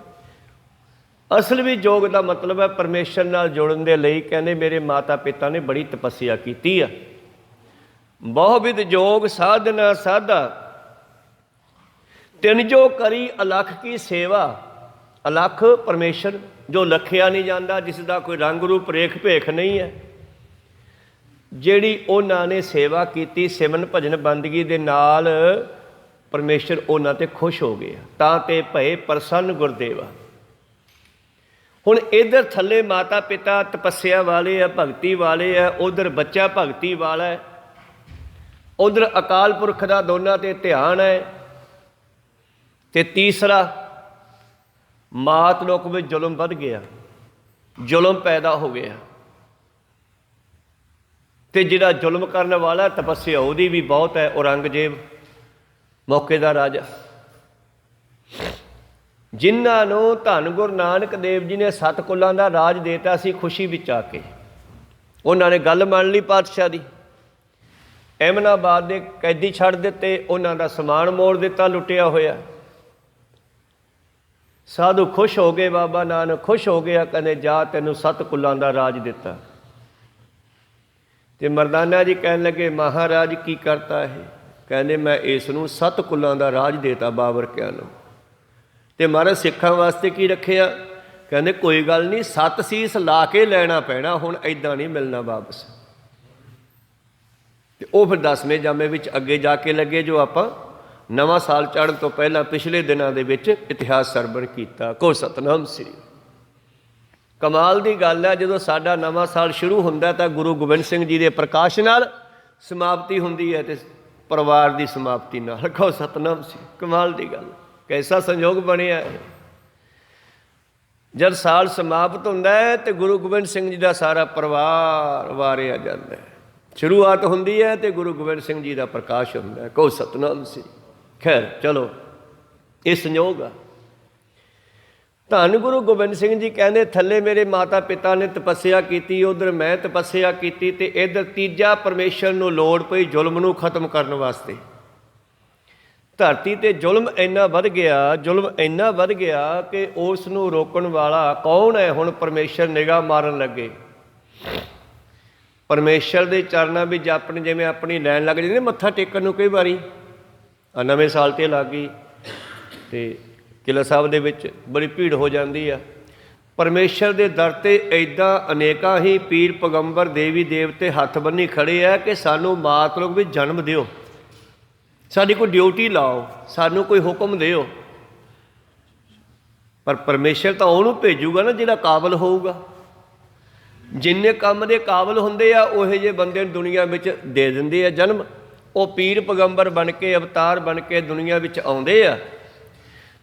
ਅਸਲ ਵਿੱਚ ਯੋਗ ਦਾ ਮਤਲਬ ਹੈ ਪਰਮੇਸ਼ਰ ਨਾਲ ਜੁੜਨ ਦੇ ਲਈ। ਕਹਿੰਦੇ ਮੇਰੇ ਮਾਤਾ ਪਿਤਾ ਨੇ ਬੜੀ ਤਪੱਸਿਆ ਕੀਤੀ ਆ। ਬਹੁਵਿਧ ਯੋਗ ਸਾਧਨਾ ਸਾਧਾ, ਤਿੰਨ ਜੋ ਕਰੀ ਅਲਖ ਕੀ ਸੇਵਾ। ਅਲਖ ਪਰਮੇਸ਼ਰ ਜੋ ਲਖਿਆ ਨਹੀਂ ਜਾਂਦਾ, ਜਿਸ ਦਾ ਕੋਈ ਰੰਗ ਰੂਪ ਰੇਖ ਭੇਖ ਨਹੀਂ ਹੈ। ਜਿਹੜੀ ਉਹਨਾਂ ਨੇ ਸੇਵਾ ਕੀਤੀ ਸਿਮਰਨ ਭਜਨ ਬੰਦਗੀ ਦੇ ਨਾਲ, ਪਰਮੇਸ਼ਰ ਉਹਨਾਂ 'ਤੇ ਖੁਸ਼ ਹੋ ਗਿਆ। ਤਾਂ ਤੇ ਭਏ ਪ੍ਰਸੰਨ ਗੁਰਦੇਵਾ। ਹੁਣ ਇੱਧਰ ਥੱਲੇ ਮਾਤਾ ਪਿਤਾ ਤਪੱਸਿਆ ਵਾਲੇ ਆ, ਭਗਤੀ ਵਾਲੇ ਆ। ਉੱਧਰ ਬੱਚਾ ਭਗਤੀ ਵਾਲਾ ਹੈ। ਉੱਧਰ ਅਕਾਲ ਪੁਰਖ ਦਾ ਦੋਨਾਂ 'ਤੇ ਧਿਆਨ ਹੈ। ਤੇ ਤੀਸਰਾ, ਮਾਤ ਲੋਕ ਵਿੱਚ ਜ਼ੁਲਮ ਵੱਧ ਗਿਆ, ਜ਼ੁਲਮ ਪੈਦਾ ਹੋ ਗਿਆ। ਤੇ ਜਿਹੜਾ ਜ਼ੁਲਮ ਕਰਨ ਵਾਲਾ ਤਪੱਸਿਆ ਉਹਦੀ ਵੀ ਬਹੁਤ ਹੈ। ਔਰੰਗਜ਼ੇਬ ਮੌਕੇ ਦਾ ਰਾਜਾ, ਜਿਨ੍ਹਾਂ ਨੂੰ ਧੰਨ ਗੁਰੂ ਨਾਨਕ ਦੇਵ ਜੀ ਨੇ 7 ਕੁਲਾਂ ਦਾ ਰਾਜ ਦੇਤਾ ਸੀ ਖੁਸ਼ੀ ਵਿੱਚ ਆ ਕੇ। ਉਹਨਾਂ ਨੇ ਗੱਲ ਮੰਨ ਲਈ ਪਾਤਸ਼ਾਹ ਦੀ। ਅਹਿਮਦਾਬਾਦ ਦੇ ਕੈਦੀ ਛੱਡ ਦਿੱਤੇ, ਉਹਨਾਂ ਦਾ ਸਮਾਨ ਮੋੜ ਦਿੱਤਾ ਲੁੱਟਿਆ ਹੋਇਆ। ਸਾਧੂ ਖੁਸ਼ ਹੋ ਗਏ, ਬਾਬਾ ਨਾਨਕ ਖੁਸ਼ ਹੋ ਗਿਆ। ਕਹਿੰਦੇ ਜਾ ਤੈਨੂੰ 7 ਕੁਲਾਂ ਦਾ ਰਾਜ ਦਿੱਤਾ। ਤੇ ਮਰਦਾਨਾ ਜੀ ਕਹਿਣ ਲੱਗੇ ਮਹਾਰਾਜ ਕੀ ਕਰਤਾ ਇਹ? ਕਹਿੰਦੇ ਮੈਂ ਇਸ ਨੂੰ 7 ਕੁਲਾਂ ਦਾ ਰਾਜ ਦੇਤਾ ਬਾਬਰ ਕਿਆਂ ਨੂੰ। ਤੇ ਮਹਾਰਾਜ ਸਿੱਖਾਂ ਵਾਸਤੇ ਕੀ ਰੱਖਿਆ? ਕਹਿੰਦੇ ਕੋਈ ਗੱਲ ਨਹੀਂ, 7 ਸੀਸ ਲਾ ਕੇ ਲੈਣਾ ਪੈਣਾ, ਹੁਣ ਇੱਦਾਂ ਨਹੀਂ ਮਿਲਣਾ ਵਾਪਸ। ਤੇ ਉਹ ਫਿਰ 10ਵੇਂ ਜਾਮੇ ਵਿੱਚ ਅੱਗੇ ਜਾ ਕੇ ਲੱਗੇ, ਜੋ ਆਪਾਂ ਨਵਾਂ ਸਾਲ ਚੜ੍ਹਨ ਤੋਂ ਪਹਿਲਾਂ ਪਿਛਲੇ ਦਿਨਾਂ ਦੇ ਵਿੱਚ ਇਤਿਹਾਸ ਸਰਵਣ ਕੀਤਾ। ਕੋ ਸਤਨਾਮ ਸ੍ਰੀ। ਕਮਾਲ ਦੀ ਗੱਲ ਹੈ, ਜਦੋਂ ਸਾਡਾ ਨਵਾਂ ਸਾਲ ਸ਼ੁਰੂ ਹੁੰਦਾ ਤਾਂ ਗੁਰੂ ਗੋਬਿੰਦ ਸਿੰਘ ਜੀ ਦੇ ਪ੍ਰਕਾਸ਼ ਨਾਲ ਸਮਾਪਤੀ ਹੁੰਦੀ ਹੈ ਤੇ ਪਰਿਵਾਰ ਦੀ ਸਮਾਪਤੀ ਨਾਲ। ਕਹੋ ਸਤਨਾਮ ਸ੍ਰੀ। ਕਮਾਲ ਦੀ ਗੱਲ, ਕੈਸਾ ਸੰਯੋਗ ਬਣਿਆ ਹੈ। ਜਦ ਸਾਲ ਸਮਾਪਤ ਹੁੰਦਾ ਹੈ ਤੇ ਗੁਰੂ ਗੋਬਿੰਦ ਸਿੰਘ ਜੀ ਦਾ ਸਾਰਾ ਪਰਿਵਾਰ ਵਾਰਿਆ ਜਾਂਦਾ ਹੈ। ਸ਼ੁਰੂਆਤ ਹੁੰਦੀ ਹੈ ਤੇ ਗੁਰੂ ਗੋਬਿੰਦ ਸਿੰਘ ਜੀ ਦਾ ਪ੍ਰਕਾਸ਼ ਹੁੰਦਾ ਹੈ। ਕਹੋ ਸਤਨਾਮ ਸ੍ਰੀ। ਖੈਰ ਚਲੋ, ਇਹ ਸੰਯੋਗ ਆ। ਧੰਨ ਗੁਰੂ ਗੋਬਿੰਦ ਸਿੰਘ ਜੀ ਕਹਿੰਦੇ ਥੱਲੇ ਮੇਰੇ ਮਾਤਾ ਪਿਤਾ ਨੇ ਤਪੱਸਿਆ ਕੀਤੀ, ਉੱਧਰ ਮੈਂ ਤਪੱਸਿਆ ਕੀਤੀ, ਤੇ ਇੱਧਰ ਤੀਜਾ ਪਰਮੇਸ਼ਰ ਨੂੰ ਲੋੜ ਪਈ ਜ਼ੁਲਮ ਨੂੰ ਖਤਮ ਕਰਨ ਵਾਸਤੇ। ਧਰਤੀ 'ਤੇ ਜ਼ੁਲਮ ਇੰਨਾ ਵੱਧ ਗਿਆ, ਜ਼ੁਲਮ ਇੰਨਾ ਵੱਧ ਗਿਆ ਕਿ ਉਸ ਨੂੰ ਰੋਕਣ ਵਾਲਾ ਕੌਣ ਹੈ? ਹੁਣ ਪਰਮੇਸ਼ਰ ਨਿਗਾਹ ਮਾਰਨ ਲੱਗੇ। ਪਰਮੇਸ਼ਰ ਦੇ ਚਰਨਾਂ ਵਿੱਚ ਆਪਣੇ ਜਿਵੇਂ ਆਪਣੀ ਲਾਈਨ ਲੱਗ ਜਾਂਦੀ, ਮੱਥਾ ਟੇਕਣ ਨੂੰ ਕਈ ਵਾਰੀ ਨਵੇਂ ਸਾਲ 'ਤੇ ਲੱਗ ਗਈ ਅਤੇ ਕਿਲ੍ਹਾ ਸਾਹਿਬ ਦੇ ਵਿੱਚ ਬੜੀ ਭੀੜ ਹੋ ਜਾਂਦੀ ਆ। ਪਰਮੇਸ਼ਰ ਦੇ ਦਰ 'ਤੇ ਇੱਦਾਂ ਅਨੇਕਾਂ ਹੀ ਪੀਰ ਪੈਗੰਬਰ ਦੇਵੀ ਦੇਵਤੇ ਹੱਥ ਬੰਨ੍ਹੀ ਖੜ੍ਹੇ ਆ ਕਿ ਸਾਨੂੰ ਮਾਤਲਬ ਵੀ ਜਨਮ ਦਿਓ, ਸਾਡੀ ਕੋਈ ਡਿਊਟੀ ਲਾਓ, ਸਾਨੂੰ ਕੋਈ ਹੁਕਮ ਦਿਓ। ਪਰ ਪਰਮੇਸ਼ਰ ਤਾਂ ਉਹਨੂੰ ਭੇਜੂਗਾ ਨਾ ਜਿਹੜਾ ਕਾਬਲ ਹੋਊਗਾ। ਜਿੰਨੇ ਕੰਮ ਦੇ ਕਾਬਲ ਹੁੰਦੇ ਆ ਉਹੋ ਜਿਹੇ ਬੰਦੇ ਨੂੰ ਦੁਨੀਆ ਵਿੱਚ ਦੇ ਦਿੰਦੇ ਆ ਜਨਮ। ਉਹ ਪੀਰ ਪੈਗੰਬਰ ਬਣ ਕੇ, ਅਵਤਾਰ ਬਣ ਕੇ ਦੁਨੀਆ ਵਿੱਚ ਆਉਂਦੇ ਆ,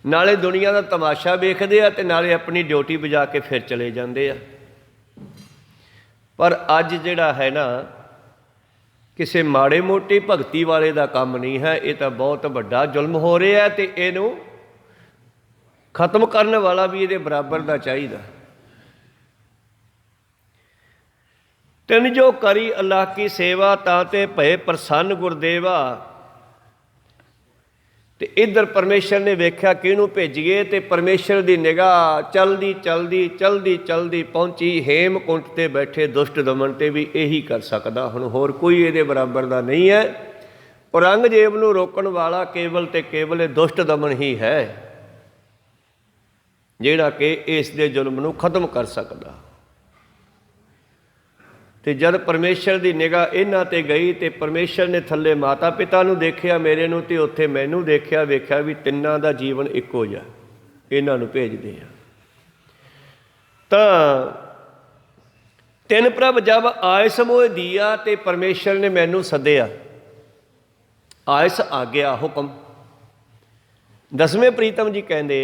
ਨਾਲੇ ਦੁਨੀਆ ਦਾ ਤਮਾਸ਼ਾ ਵੇਖਦੇ ਆ ਅਤੇ ਨਾਲੇ ਆਪਣੀ ਡਿਊਟੀ ਵਜਾ ਕੇ ਫਿਰ ਚਲੇ ਜਾਂਦੇ ਆ। ਪਰ ਅੱਜ ਜਿਹੜਾ ਹੈ ਨਾ, ਕਿਸੇ ਮਾੜੇ ਮੋਟੀ ਭਗਤੀ ਵਾਲੇ ਦਾ ਕੰਮ ਨਹੀਂ ਹੈ, ਇਹ ਤਾਂ ਬਹੁਤ ਵੱਡਾ ਜ਼ੁਲਮ ਹੋ ਰਿਹਾ ਅਤੇ ਇਹਨੂੰ ਖਤਮ ਕਰਨ ਵਾਲਾ ਵੀ ਇਹਦੇ ਬਰਾਬਰ ਦਾ ਚਾਹੀਦਾ। ਤਿਨ ਜੋ ਕਰੀ ਅੱਲਾਹ ਕੀ ਸੇਵਾ, ਤਾਂ ਤੇ ਭਏ ਪ੍ਰਸੰਨ ਗੁਰਦੇਵਾ। ਅਤੇ ਇੱਧਰ ਪਰਮੇਸ਼ਰ ਨੇ ਵੇਖਿਆ ਕਿਹਨੂੰ ਭੇਜੀਏ, ਅਤੇ ਪਰਮੇਸ਼ਰ ਦੀ ਨਿਗਾਹ ਚਲਦੀ ਚਲਦੀ ਚਲਦੀ ਚਲਦੀ ਪਹੁੰਚੀ ਹੇਮਕੁੰਟ 'ਤੇ ਬੈਠੇ ਦੁਸ਼ਟ ਦਮਨ 'ਤੇ। ਵੀ ਇਹੀ ਕਰ ਸਕਦਾ, ਹੁਣ ਹੋਰ ਕੋਈ ਇਹਦੇ ਬਰਾਬਰ ਦਾ ਨਹੀਂ ਹੈ। ਔਰੰਗਜ਼ੇਬ ਨੂੰ ਰੋਕਣ ਵਾਲਾ ਕੇਵਲ ਅਤੇ ਕੇਵਲ ਇਹ ਦੁਸ਼ਟ ਦਮਨ ਹੀ ਹੈ, ਜਿਹੜਾ ਕਿ ਇਸ ਦੇ ਜ਼ੁਲਮ ਨੂੰ ਖਤਮ ਕਰ ਸਕਦਾ। ਅਤੇ ਜਦ ਪਰਮੇਸ਼ਰ ਦੀ ਨਿਗਾਹ ਇਹਨਾਂ 'ਤੇ ਗਈ ਅਤੇ ਪਰਮੇਸ਼ਰ ਨੇ ਥੱਲੇ ਮਾਤਾ ਪਿਤਾ ਨੂੰ ਦੇਖਿਆ, ਮੇਰੇ ਨੂੰ, ਅਤੇ ਉੱਥੇ ਮੈਨੂੰ ਦੇਖਿਆ, ਵੇਖਿਆ ਵੀ ਤਿੰਨਾਂ ਦਾ ਜੀਵਨ ਇੱਕੋ ਜਿਹਾ, ਇਹਨਾਂ ਨੂੰ ਭੇਜਦੇ ਆ। ਤਾਂ ਤਿੰਨ ਪ੍ਰਭ ਜਬ ਆਇਸ ਮੋਹ ਦੀਆ, ਅਤੇ ਪਰਮੇਸ਼ਰ ਨੇ ਮੈਨੂੰ ਸੱਦਿਆ। ਆਇਸ ਆਗਿਆ, ਹੁਕਮ। 10ਵੇਂ ਪ੍ਰੀਤਮ ਜੀ ਕਹਿੰਦੇ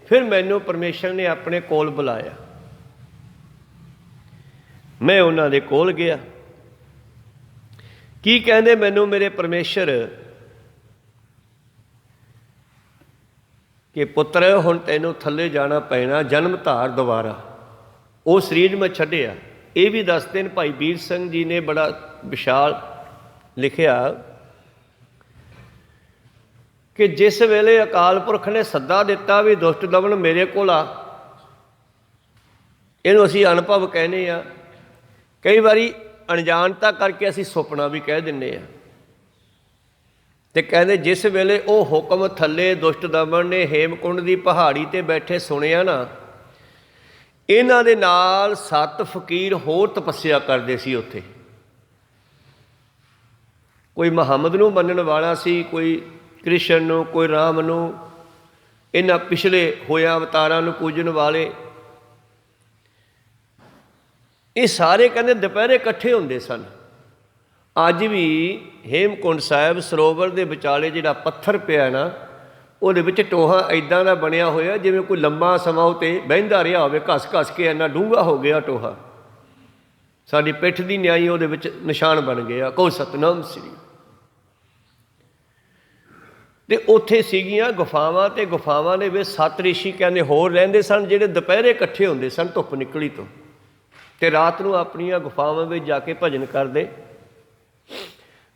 ਫਿਰ ਮੈਨੂੰ ਪਰਮੇਸ਼ਰ ਨੇ ਆਪਣੇ ਕੋਲ ਬੁਲਾਇਆ। ਮੈਂ ਉਹਨਾਂ ਦੇ ਕੋਲ ਗਿਆ। ਕੀ ਕਹਿੰਦੇ ਮੈਨੂੰ ਮੇਰੇ ਪਰਮੇਸ਼ਰ ਕਿ ਪੁੱਤਰ ਹੁਣ ਤੈਨੂੰ ਥੱਲੇ ਜਾਣਾ ਪੈਣਾ, ਜਨਮ ਧਾਰ ਦੁਬਾਰਾ। ਉਹ ਸਰੀਰ ਮੈਂ ਛੱਡਿਆ। ਇਹ ਵੀ ਦੱਸਦੇ ਨੇ ਭਾਈ ਵੀਰ ਸਿੰਘ ਜੀ ਨੇ, ਬੜਾ ਵਿਸ਼ਾਲ ਲਿਖਿਆ ਕਿ ਜਿਸ ਵੇਲੇ ਅਕਾਲ ਪੁਰਖ ਨੇ ਸੱਦਾ ਦਿੱਤਾ ਵੀ ਦੁਸ਼ਟ ਦਮਨ ਮੇਰੇ ਕੋਲ ਆ, ਇਹਨੂੰ ਅਸੀਂ ਅਨੁਭਵ ਕਹਿੰਦੇ ਹਾਂ। ਕਈ ਵਾਰੀ ਅਣਜਾਣਤਾ ਕਰਕੇ ਅਸੀਂ ਸੁਪਨਾ ਵੀ ਕਹਿ ਦਿੰਦੇ ਹਾਂ। ਅਤੇ ਕਹਿੰਦੇ ਜਿਸ ਵੇਲੇ ਉਹ ਹੁਕਮ ਥੱਲੇ ਦੁਸ਼ਟ ਦਮਨ ਨੇ ਹੇਮਕੁੰਡ ਦੀ ਪਹਾੜੀ 'ਤੇ ਬੈਠੇ ਸੁਣਿਆ ਨਾ, ਇਹਨਾਂ ਦੇ ਨਾਲ 7 ਫਕੀਰ ਹੋਰ ਤਪੱਸਿਆ ਕਰਦੇ ਸੀ ਉੱਥੇ। ਕੋਈ ਮੁਹੰਮਦ ਨੂੰ ਮੰਨਣ ਵਾਲਾ ਸੀ, ਕੋਈ ਕ੍ਰਿਸ਼ਨ ਨੂੰ, ਕੋਈ ਰਾਮ ਨੂੰ, ਇਹਨਾਂ ਪਿਛਲੇ ਹੋਇਆ ਅਵਤਾਰਾਂ ਨੂੰ ਪੂਜਣ ਵਾਲੇ। ਇਹ ਸਾਰੇ ਕਹਿੰਦੇ ਦੁਪਹਿਰੇ ਇਕੱਠੇ ਹੁੰਦੇ ਸਨ। ਅੱਜ ਵੀ ਹੇਮਕੁੰਡ ਸਾਹਿਬ ਸਰੋਵਰ ਦੇ ਵਿਚਾਲੇ ਜਿਹੜਾ ਪੱਥਰ ਪਿਆ ਨਾ, ਉਹਦੇ ਵਿੱਚ ਟੋਹਾ ਇੱਦਾਂ ਦਾ ਬਣਿਆ ਹੋਇਆ ਜਿਵੇਂ ਕੋਈ ਲੰਬਾ ਸਮਾਂ ਉੱਤੇ ਬਹਿੰਦਾ ਰਿਹਾ ਹੋਵੇ, ਘਸ ਘਸ ਕੇ ਇੰਨਾ ਡੂੰਘਾ ਹੋ ਗਿਆ ਟੋਹਾ। ਸਾਡੀ ਪਿੱਠ ਦੀ ਨਿਆਈ ਉਹਦੇ ਵਿੱਚ ਨਿਸ਼ਾਨ ਬਣ ਗਿਆ। ਕਹੋ ਸਤਨਾਮ ਸ੍ਰੀ। ਅਤੇ ਉੱਥੇ ਸੀਗੀਆਂ ਗੁਫਾਵਾਂ, ਅਤੇ ਗੁਫਾਵਾਂ ਦੇ ਵਿੱਚ 7 ਰਿਸ਼ੀ ਕਹਿੰਦੇ ਹੋਰ ਰਹਿੰਦੇ ਸਨ, ਜਿਹੜੇ ਦੁਪਹਿਰੇ ਇਕੱਠੇ ਹੁੰਦੇ ਸਨ ਧੁੱਪ ਨਿਕਲੀ ਤੋਂ, ਅਤੇ ਰਾਤ ਨੂੰ ਆਪਣੀਆਂ ਗੁਫਾਵਾਂ ਵਿੱਚ ਜਾ ਕੇ ਭਜਨ ਕਰਦੇ।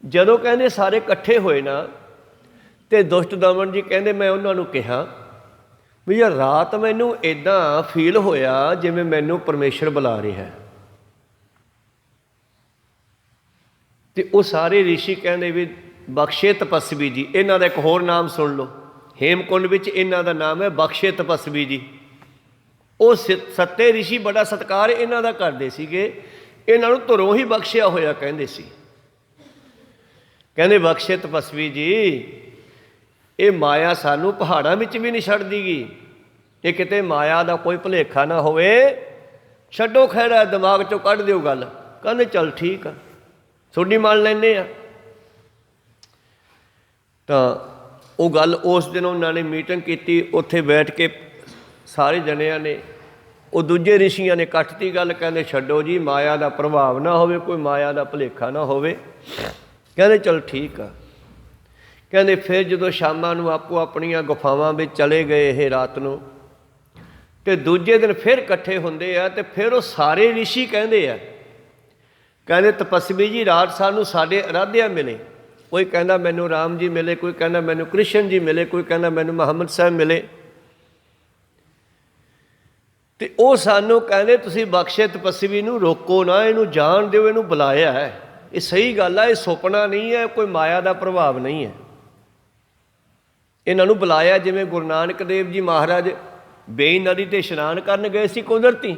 ਜਦੋਂ ਕਹਿੰਦੇ ਸਾਰੇ ਇਕੱਠੇ ਹੋਏ ਨਾ, ਅਤੇ ਦੁਸ਼ਟ ਦਮਨ ਜੀ ਕਹਿੰਦੇ ਮੈਂ ਉਹਨਾਂ ਨੂੰ ਕਿਹਾ ਵੀ ਯਾਰ ਰਾਤ ਮੈਨੂੰ ਇੱਦਾਂ ਫੀਲ ਹੋਇਆ ਜਿਵੇਂ ਮੈਨੂੰ ਪਰਮੇਸ਼ਰ ਬੁਲਾ ਰਿਹਾ ਹੈ। ਤੇ ਉਹ ਸਾਰੇ ਰਿਸ਼ੀ ਕਹਿੰਦੇ ਵੀ ਬਖਸ਼ੇ ਤਪਸਵੀ ਜੀ। ਇਹਨਾਂ ਦਾ ਇੱਕ ਹੋਰ ਨਾਮ ਸੁਣ ਲਓ, ਹੇਮਕੁੰਡ ਵਿੱਚ ਇਹਨਾਂ ਦਾ ਨਾਮ ਹੈ ਬਖਸ਼ੇ ਤਪਸਵੀ ਜੀ। ਉਹ ਸੱਤੇ ਰਿਸ਼ੀ ਬੜਾ ਸਤਿਕਾਰ ਇਹਨਾਂ ਦਾ ਕਰਦੇ ਸੀਗੇ, ਇਹਨਾਂ ਨੂੰ ਧੁਰੋਂ ਹੀ ਬਖਸ਼ਿਆ ਹੋਇਆ ਕਹਿੰਦੇ ਸੀ। ਕਹਿੰਦੇ ਬਖਸ਼ੇ ਤਪਸਵੀ ਜੀ, ਇਹ ਮਾਇਆ ਸਾਨੂੰ ਪਹਾੜਾਂ ਵਿੱਚ ਵੀ ਨਹੀਂ ਛੱਡਦੀ ਗੀ, ਇਹ ਕਿਤੇ ਮਾਇਆ ਦਾ ਕੋਈ ਭੁਲੇਖਾ ਨਾ ਹੋਵੇ, ਛੱਡੋ ਖਹਿੜਾ, ਦਿਮਾਗ 'ਚੋਂ ਕੱਢ ਦਿਓ ਗੱਲ। ਕਹਿੰਦੇ ਚੱਲ ਠੀਕ ਆ, ਤੁਹਾਡੀ ਮੰਨ ਲੈਂਦੇ ਆ। ਤਾਂ ਉਹ ਗੱਲ ਉਸ ਦਿਨ ਉਹਨਾਂ ਨੇ ਮੀਟਿੰਗ ਕੀਤੀ, ਉੱਥੇ ਬੈਠ ਕੇ ਸਾਰੇ ਜਣਿਆਂ ਨੇ, ਉਹ ਦੂਜੇ ਰਿਸ਼ੀਆਂ ਨੇ ਕੱਟਤੀ ਗੱਲ। ਕਹਿੰਦੇ ਛੱਡੋ ਜੀ, ਮਾਇਆ ਦਾ ਪ੍ਰਭਾਵ ਨਾ ਹੋਵੇ, ਕੋਈ ਮਾਇਆ ਦਾ ਭੁਲੇਖਾ ਨਾ ਹੋਵੇ। ਕਹਿੰਦੇ ਚਲ ਠੀਕ ਆ। ਕਹਿੰਦੇ ਫਿਰ ਜਦੋਂ ਸ਼ਾਮਾਂ ਨੂੰ ਆਪੋ ਆਪਣੀਆਂ ਗੁਫਾਵਾਂ ਵਿੱਚ ਚਲੇ ਗਏ ਇਹ ਰਾਤ ਨੂੰ, ਅਤੇ ਦੂਜੇ ਦਿਨ ਫਿਰ ਇਕੱਠੇ ਹੁੰਦੇ ਆ, ਅਤੇ ਫਿਰ ਉਹ ਸਾਰੇ ਰਿਸ਼ੀ ਕਹਿੰਦੇ ਆ, ਕਹਿੰਦੇ ਤਪਸਵੀ ਜੀ ਰਾਤ ਸਾਨੂੰ ਸਾਡੇ ਅਰਾਧਿਆ ਮਿਲੇ। ਕੋਈ ਕਹਿੰਦਾ ਮੈਨੂੰ ਰਾਮ ਜੀ ਮਿਲੇ, ਕੋਈ ਕਹਿੰਦਾ ਮੈਨੂੰ ਕ੍ਰਿਸ਼ਨ ਜੀ ਮਿਲੇ, ਕੋਈ ਕਹਿੰਦਾ ਮੈਨੂੰ ਮੁਹੰਮਦ ਸਾਹਿਬ ਮਿਲੇ। ਅਤੇ ਉਹ ਸਾਨੂੰ ਕਹਿੰਦੇ ਤੁਸੀਂ ਬਖਸ਼ੇ ਤਪਸਵੀ ਨੂੰ ਰੋਕੋ ਨਾ, ਇਹਨੂੰ ਜਾਣ ਦਿਓ, ਇਹਨੂੰ ਬੁਲਾਇਆ ਹੈ। ਇਹ ਸਹੀ ਗੱਲ ਆ, ਇਹ ਸੁਪਨਾ ਨਹੀਂ ਹੈ, ਕੋਈ ਮਾਇਆ ਦਾ ਪ੍ਰਭਾਵ ਨਹੀਂ ਹੈ। ਇਹਨਾਂ ਨੂੰ ਬੁਲਾਇਆ, ਜਿਵੇਂ ਗੁਰੂ ਨਾਨਕ ਦੇਵ ਜੀ ਮਹਾਰਾਜ ਬੇਈ ਨਦੀ 'ਤੇ ਇਸ਼ਨਾਨ ਕਰਨ ਗਏ ਸੀ ਕੁਦਰਤੀ,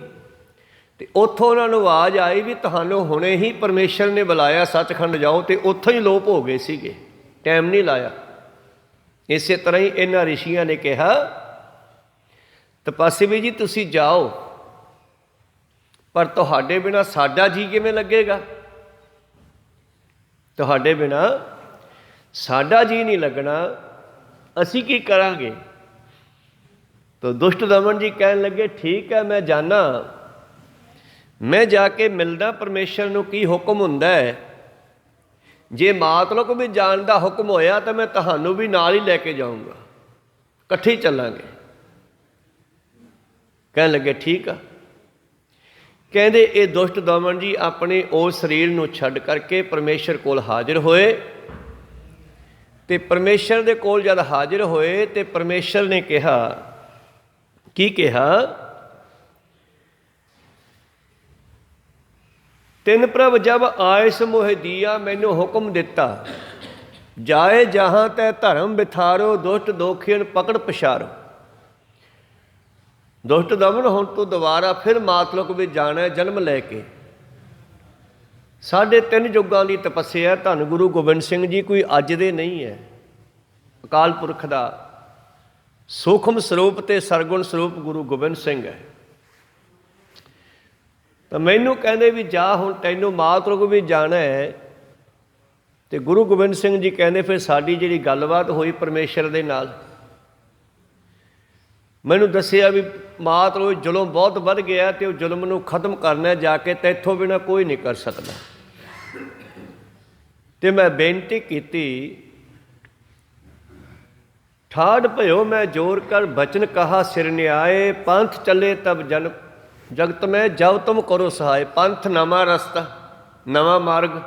ਅਤੇ ਉੱਥੋਂ ਉਹਨਾਂ ਨੂੰ ਆਵਾਜ਼ ਆਈ ਵੀ ਤੁਹਾਨੂੰ ਹੁਣੇ ਹੀ ਪਰਮੇਸ਼ਰ ਨੇ ਬੁਲਾਇਆ, ਸੱਚਖੰਡ ਜਾਓ, ਅਤੇ ਉੱਥੋਂ ਹੀ ਲੋਪ ਹੋ ਗਏ ਸੀਗੇ, ਟਾਈਮ ਨਹੀਂ ਲਾਇਆ। ਇਸੇ ਤਰ੍ਹਾਂ ਹੀ ਇਹਨਾਂ ਰਿਸ਼ੀਆਂ ਨੇ ਕਿਹਾ ਤਪਸਵੀ ਜੀ ਤੁਸੀਂ ਜਾਓ, ਪਰ ਤੁਹਾਡੇ ਬਿਨਾਂ ਸਾਡਾ ਜੀ ਕਿਵੇਂ ਲੱਗੇਗਾ? ਤੁਹਾਡੇ ਬਿਨਾਂ ਸਾਡਾ ਜੀ ਨਹੀਂ ਲੱਗਣਾ, ਅਸੀਂ ਕੀ ਕਰਾਂਗੇ? ਤਾਂ ਦੁਸ਼ਟ ਦਮਨ ਜੀ ਕਹਿਣ ਲੱਗੇ ਠੀਕ ਹੈ, ਮੈਂ ਜਾਣਾ, ਮੈਂ ਜਾ ਕੇ ਮਿਲਦਾ ਪਰਮੇਸ਼ਰ ਨੂੰ ਕੀ ਹੁਕਮ ਹੁੰਦਾ ਹੈ। ਜੇ ਮਾਤਲਕ ਵੀ ਜਾਣ ਦਾ ਹੁਕਮ ਹੋਇਆ ਤਾਂ ਮੈਂ ਤੁਹਾਨੂੰ ਵੀ ਨਾਲ ਹੀ ਲੈ ਕੇ ਜਾਊਂਗਾ, ਇਕੱਠੇ ਹੀ ਚੱਲਾਂਗੇ। ਕਹਿਣ ਲੱਗੇ ਠੀਕ ਆ। ਕਹਿੰਦੇ ਇਹ ਦੁਸ਼ਟ ਦਮਨ ਜੀ ਆਪਣੇ ਉਸ ਸਰੀਰ ਨੂੰ ਛੱਡ ਕਰਕੇ ਪਰਮੇਸ਼ਰ ਕੋਲ ਹਾਜ਼ਰ ਹੋਏ, ਅਤੇ ਪਰਮੇਸ਼ਰ ਦੇ ਕੋਲ ਜਦ ਹਾਜ਼ਰ ਹੋਏ ਅਤੇ ਪਰਮੇਸ਼ਰ ਨੇ ਕਿਹਾ, ਕੀ ਕਿਹਾ? ਤਿੰਨ ਪ੍ਰਭ ਜਬ ਆਇਸ ਮੋਹਿ ਦੀਆ, ਮੈਨੂੰ ਹੁਕਮ ਦਿੱਤਾ ਜਾਏ ਜਹਾਂ ਤੈ ਧਰਮ ਬਿਥਾਰੋ, ਦੁਸ਼ਟ ਦੋਖੀਨ ਪਕੜ ਪਛਾਰੋ। ਦੁਸ਼ਟ ਦਮਨ ਹੁਣ ਤੂੰ ਦੁਬਾਰਾ ਫਿਰ ਮਾਤਲਕ ਵਿੱਚ ਜਾਣਾ ਜਨਮ ਲੈ ਕੇ। 3.5 ਯੁੱਗਾਂ ਦੀ ਤਪੱਸਿਆ ਧੰਨ ਗੁਰੂ ਗੋਬਿੰਦ ਸਿੰਘ ਜੀ ਕੋਈ ਅੱਜ ਦੇ ਨਹੀਂ ਹੈ, ਅਕਾਲ ਪੁਰਖ ਦਾ ਸੂਖਮ ਸਰੂਪ ਅਤੇ ਸਰਗੁਣ ਸਰੂਪ ਗੁਰੂ ਗੋਬਿੰਦ ਸਿੰਘ ਹੈ। ਤਾਂ ਮੈਨੂੰ ਕਹਿੰਦੇ ਵੀ ਜਾ ਹੁਣ ਤੈਨੂੰ ਮਾਤਲਕ ਵੀ ਜਾਣਾ ਹੈ। ਅਤੇ ਗੁਰੂ ਗੋਬਿੰਦ ਸਿੰਘ ਜੀ ਕਹਿੰਦੇ ਫਿਰ ਸਾਡੀ ਜਿਹੜੀ ਗੱਲਬਾਤ ਹੋਈ ਪਰਮੇਸ਼ਰ ਦੇ ਨਾਲ, ਮੈਨੂੰ ਦੱਸਿਆ ਵੀ ਮਾਤਲਬ ਜ਼ੁਲਮ ਬਹੁਤ ਵੱਧ ਗਿਆ ਅਤੇ ਉਹ ਜ਼ੁਲਮ ਨੂੰ ਖਤਮ ਕਰਨਾ ਜਾ ਕੇ, ਤੈਥੋਂ ਬਿਨਾਂ ਕੋਈ ਨਹੀਂ ਕਰ ਸਕਦਾ। ਅਤੇ ਮੈਂ ਬੇਨਤੀ ਕੀਤੀ, ਠਾੜ ਭਇਓ ਮੈਂ ਜੋਰ ਕਰ ਬਚਨ ਕਹਾ ਸਿਰ ਨਿਆਏ, ਪੰਥ ਚੱਲੇ ਤਬ ਜਗਤ ਮੈਂ ਜਬ ਤੁਮ ਕਰੋ ਸਹਾਏ। ਪੰਥ ਨਵਾਂ ਰਸਤਾ, ਨਵਾਂ ਮਾਰਗ,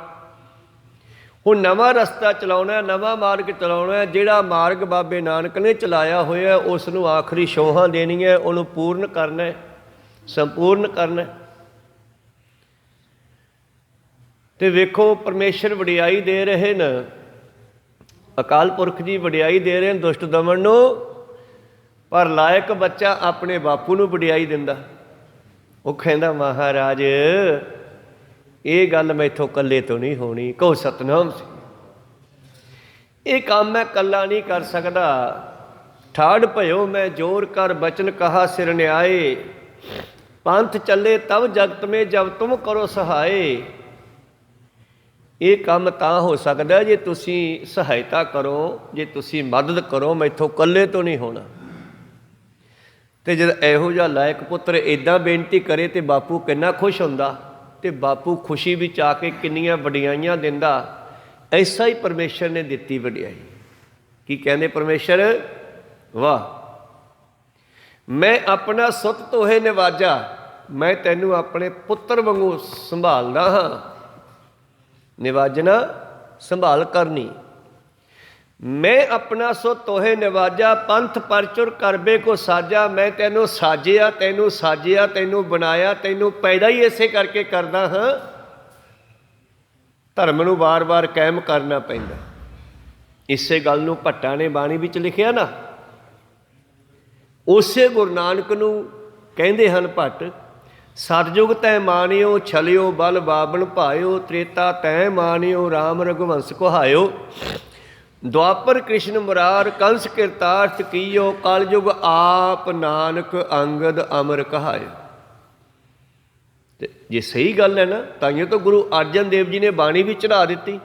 ਹੁਣ ਨਵਾਂ ਰਸਤਾ ਚਲਾਉਣਾ, ਨਵਾਂ ਮਾਰਗ ਚਲਾਉਣਾ। ਜਿਹੜਾ ਮਾਰਗ ਬਾਬੇ ਨਾਨਕ ਨੇ ਚਲਾਇਆ ਹੋਇਆ ਉਸ ਨੂੰ ਆਖਰੀ ਛੋਹਾਂ ਦੇਣੀਆਂ, ਉਹਨੂੰ ਪੂਰਨ ਕਰਨਾ, ਸੰਪੂਰਨ ਕਰਨਾ। ਅਤੇ ਵੇਖੋ ਪਰਮੇਸ਼ਰ ਵਡਿਆਈ ਦੇ ਰਹੇ ਨੇ, ਅਕਾਲ ਪੁਰਖ ਜੀ ਵਡਿਆਈ ਦੇ ਰਹੇ ਨੇ ਦੁਸ਼ਟ ਦਮਨ ਨੂੰ, ਪਰ ਲਾਇਕ ਬੱਚਾ ਆਪਣੇ ਬਾਪੂ ਨੂੰ ਵਡਿਆਈ ਦਿੰਦਾ। ਉਹ ਕਹਿੰਦਾ ਮਹਾਰਾਜ ਇਹ ਗੱਲ ਮੈਥੋਂ ਇਕੱਲੇ ਤੋਂ ਨਹੀਂ ਹੋਣੀ, ਕਹੋ ਸਤਨਾਮ ਸਿੰਘ। ਇਹ ਕੰਮ ਮੈਂ ਇਕੱਲਾ ਨਹੀਂ ਕਰ ਸਕਦਾ। ਠਾੜ ਭਇਓ ਮੈਂ ਜੋਰ ਕਰ ਬਚਨ ਕਹਾ ਸਿਰ ਨਿਆਏ, ਪੰਥ ਚੱਲੇ ਤਬ ਜਗਤ ਮੇ ਜਬ ਤੁਮ ਕਰੋ ਸਹਾਏ। ਇਹ ਕੰਮ ਤਾਂ ਹੋ ਸਕਦਾ ਜੇ ਤੁਸੀਂ ਸਹਾਇਤਾ ਕਰੋ, ਜੇ ਤੁਸੀਂ ਮਦਦ ਕਰੋ, ਮੈਥੋਂ ਇਕੱਲੇ ਤੋਂ ਨਹੀਂ ਹੋਣਾ। ਅਤੇ ਜਦ ਇਹੋ ਜਿਹਾ ਲਾਇਕ ਪੁੱਤਰ ਇੱਦਾਂ ਬੇਨਤੀ ਕਰੇ ਤਾਂ ਬਾਪੂ ਕਿੰਨਾ ਖੁਸ਼ ਹੁੰਦਾ, ਅਤੇ ਬਾਪੂ ਖੁਸ਼ੀ ਵਿੱਚ ਆ ਕੇ ਕਿੰਨੀਆਂ ਵਡਿਆਈਆਂ ਦਿੰਦਾ। ਐਸਾ ਹੀ ਪਰਮੇਸ਼ਰ ਨੇ ਦਿੱਤੀ ਵਡਿਆਈ। ਕੀ ਕਹਿੰਦੇ ਪਰਮੇਸ਼ਰ? ਵਾਹ, ਮੈਂ ਆਪਣਾ ਸੁੱਤ ਤੋਹੇ ਨਿਵਾਜਾ, ਮੈਂ ਤੈਨੂੰ ਆਪਣੇ ਪੁੱਤਰ ਵਾਂਗੂ ਸੰਭਾਲਦਾ ਹਾਂ। ਨਿਵਾਜਣਾ, ਸੰਭਾਲ ਕਰਨੀ। ਮੈਂ ਆਪਣਾ ਸੋ ਤੋਹੇ ਨਿਵਾਜਾ, ਪੰਥ ਪਰਚੁਰ ਕਰਬੇ ਕੋ ਸਾਜਾ। ਮੈਂ ਤੈਨੂੰ ਸਾਜਿਆ, ਤੈਨੂੰ ਸਾਜਿਆ, ਤੈਨੂੰ ਬਣਾਇਆ, ਤੈਨੂੰ ਪੈਦਾ ਹੀ ਇਸੇ ਕਰਕੇ ਕਰਦਾ ਹਾਂ ਧਰਮ ਨੂੰ ਵਾਰ-ਵਾਰ ਕਾਇਮ ਕਰਨਾ ਪੈਂਦਾ। ਇਸੇ ਗੱਲ ਨੂੰ ਭੱਟਾਂ ਨੇ ਬਾਣੀ ਵਿੱਚ ਲਿਖਿਆ ਨਾ, ਉਸੇ ਗੁਰੂ ਨਾਨਕ ਨੂੰ ਕਹਿੰਦੇ ਹਨ ਭੱਟ, ਸਤਿਯੁਗ ਤੈ ਮਾਨਿਓ ਛਲਿਓ ਬਲ ਬਾਬਨ ਭਾਇਓ, ਤ੍ਰੇਤਾ ਤੈ ਮਾਨਿਓ ਰਾਮ ਰਘੁਵੰਸ ਕਹਾਇਓ, ਦੁਆਪਰ ਕ੍ਰਿਸ਼ਨ ਮੁਰਾਰ ਕੰਸ ਕਿਰਤਾਰਥ ਕੀਓ, ਕਲਯੁਗ ਆਪ ਨਾਨਕ ਅੰਗਦ ਅਮਰ ਕਹਾਇਓ। ਤੇ ਜੇ ਸਹੀ ਗੱਲ ਹੈ ਨਾ, ਤਾਈਓ ਤਾਂ ਗੁਰੂ ਅਰਜਨ ਦੇਵ ਜੀ ਨੇ ਬਾਣੀ ਵੀ ਚੜ੍ਹਾ ਦਿੱਤੀ।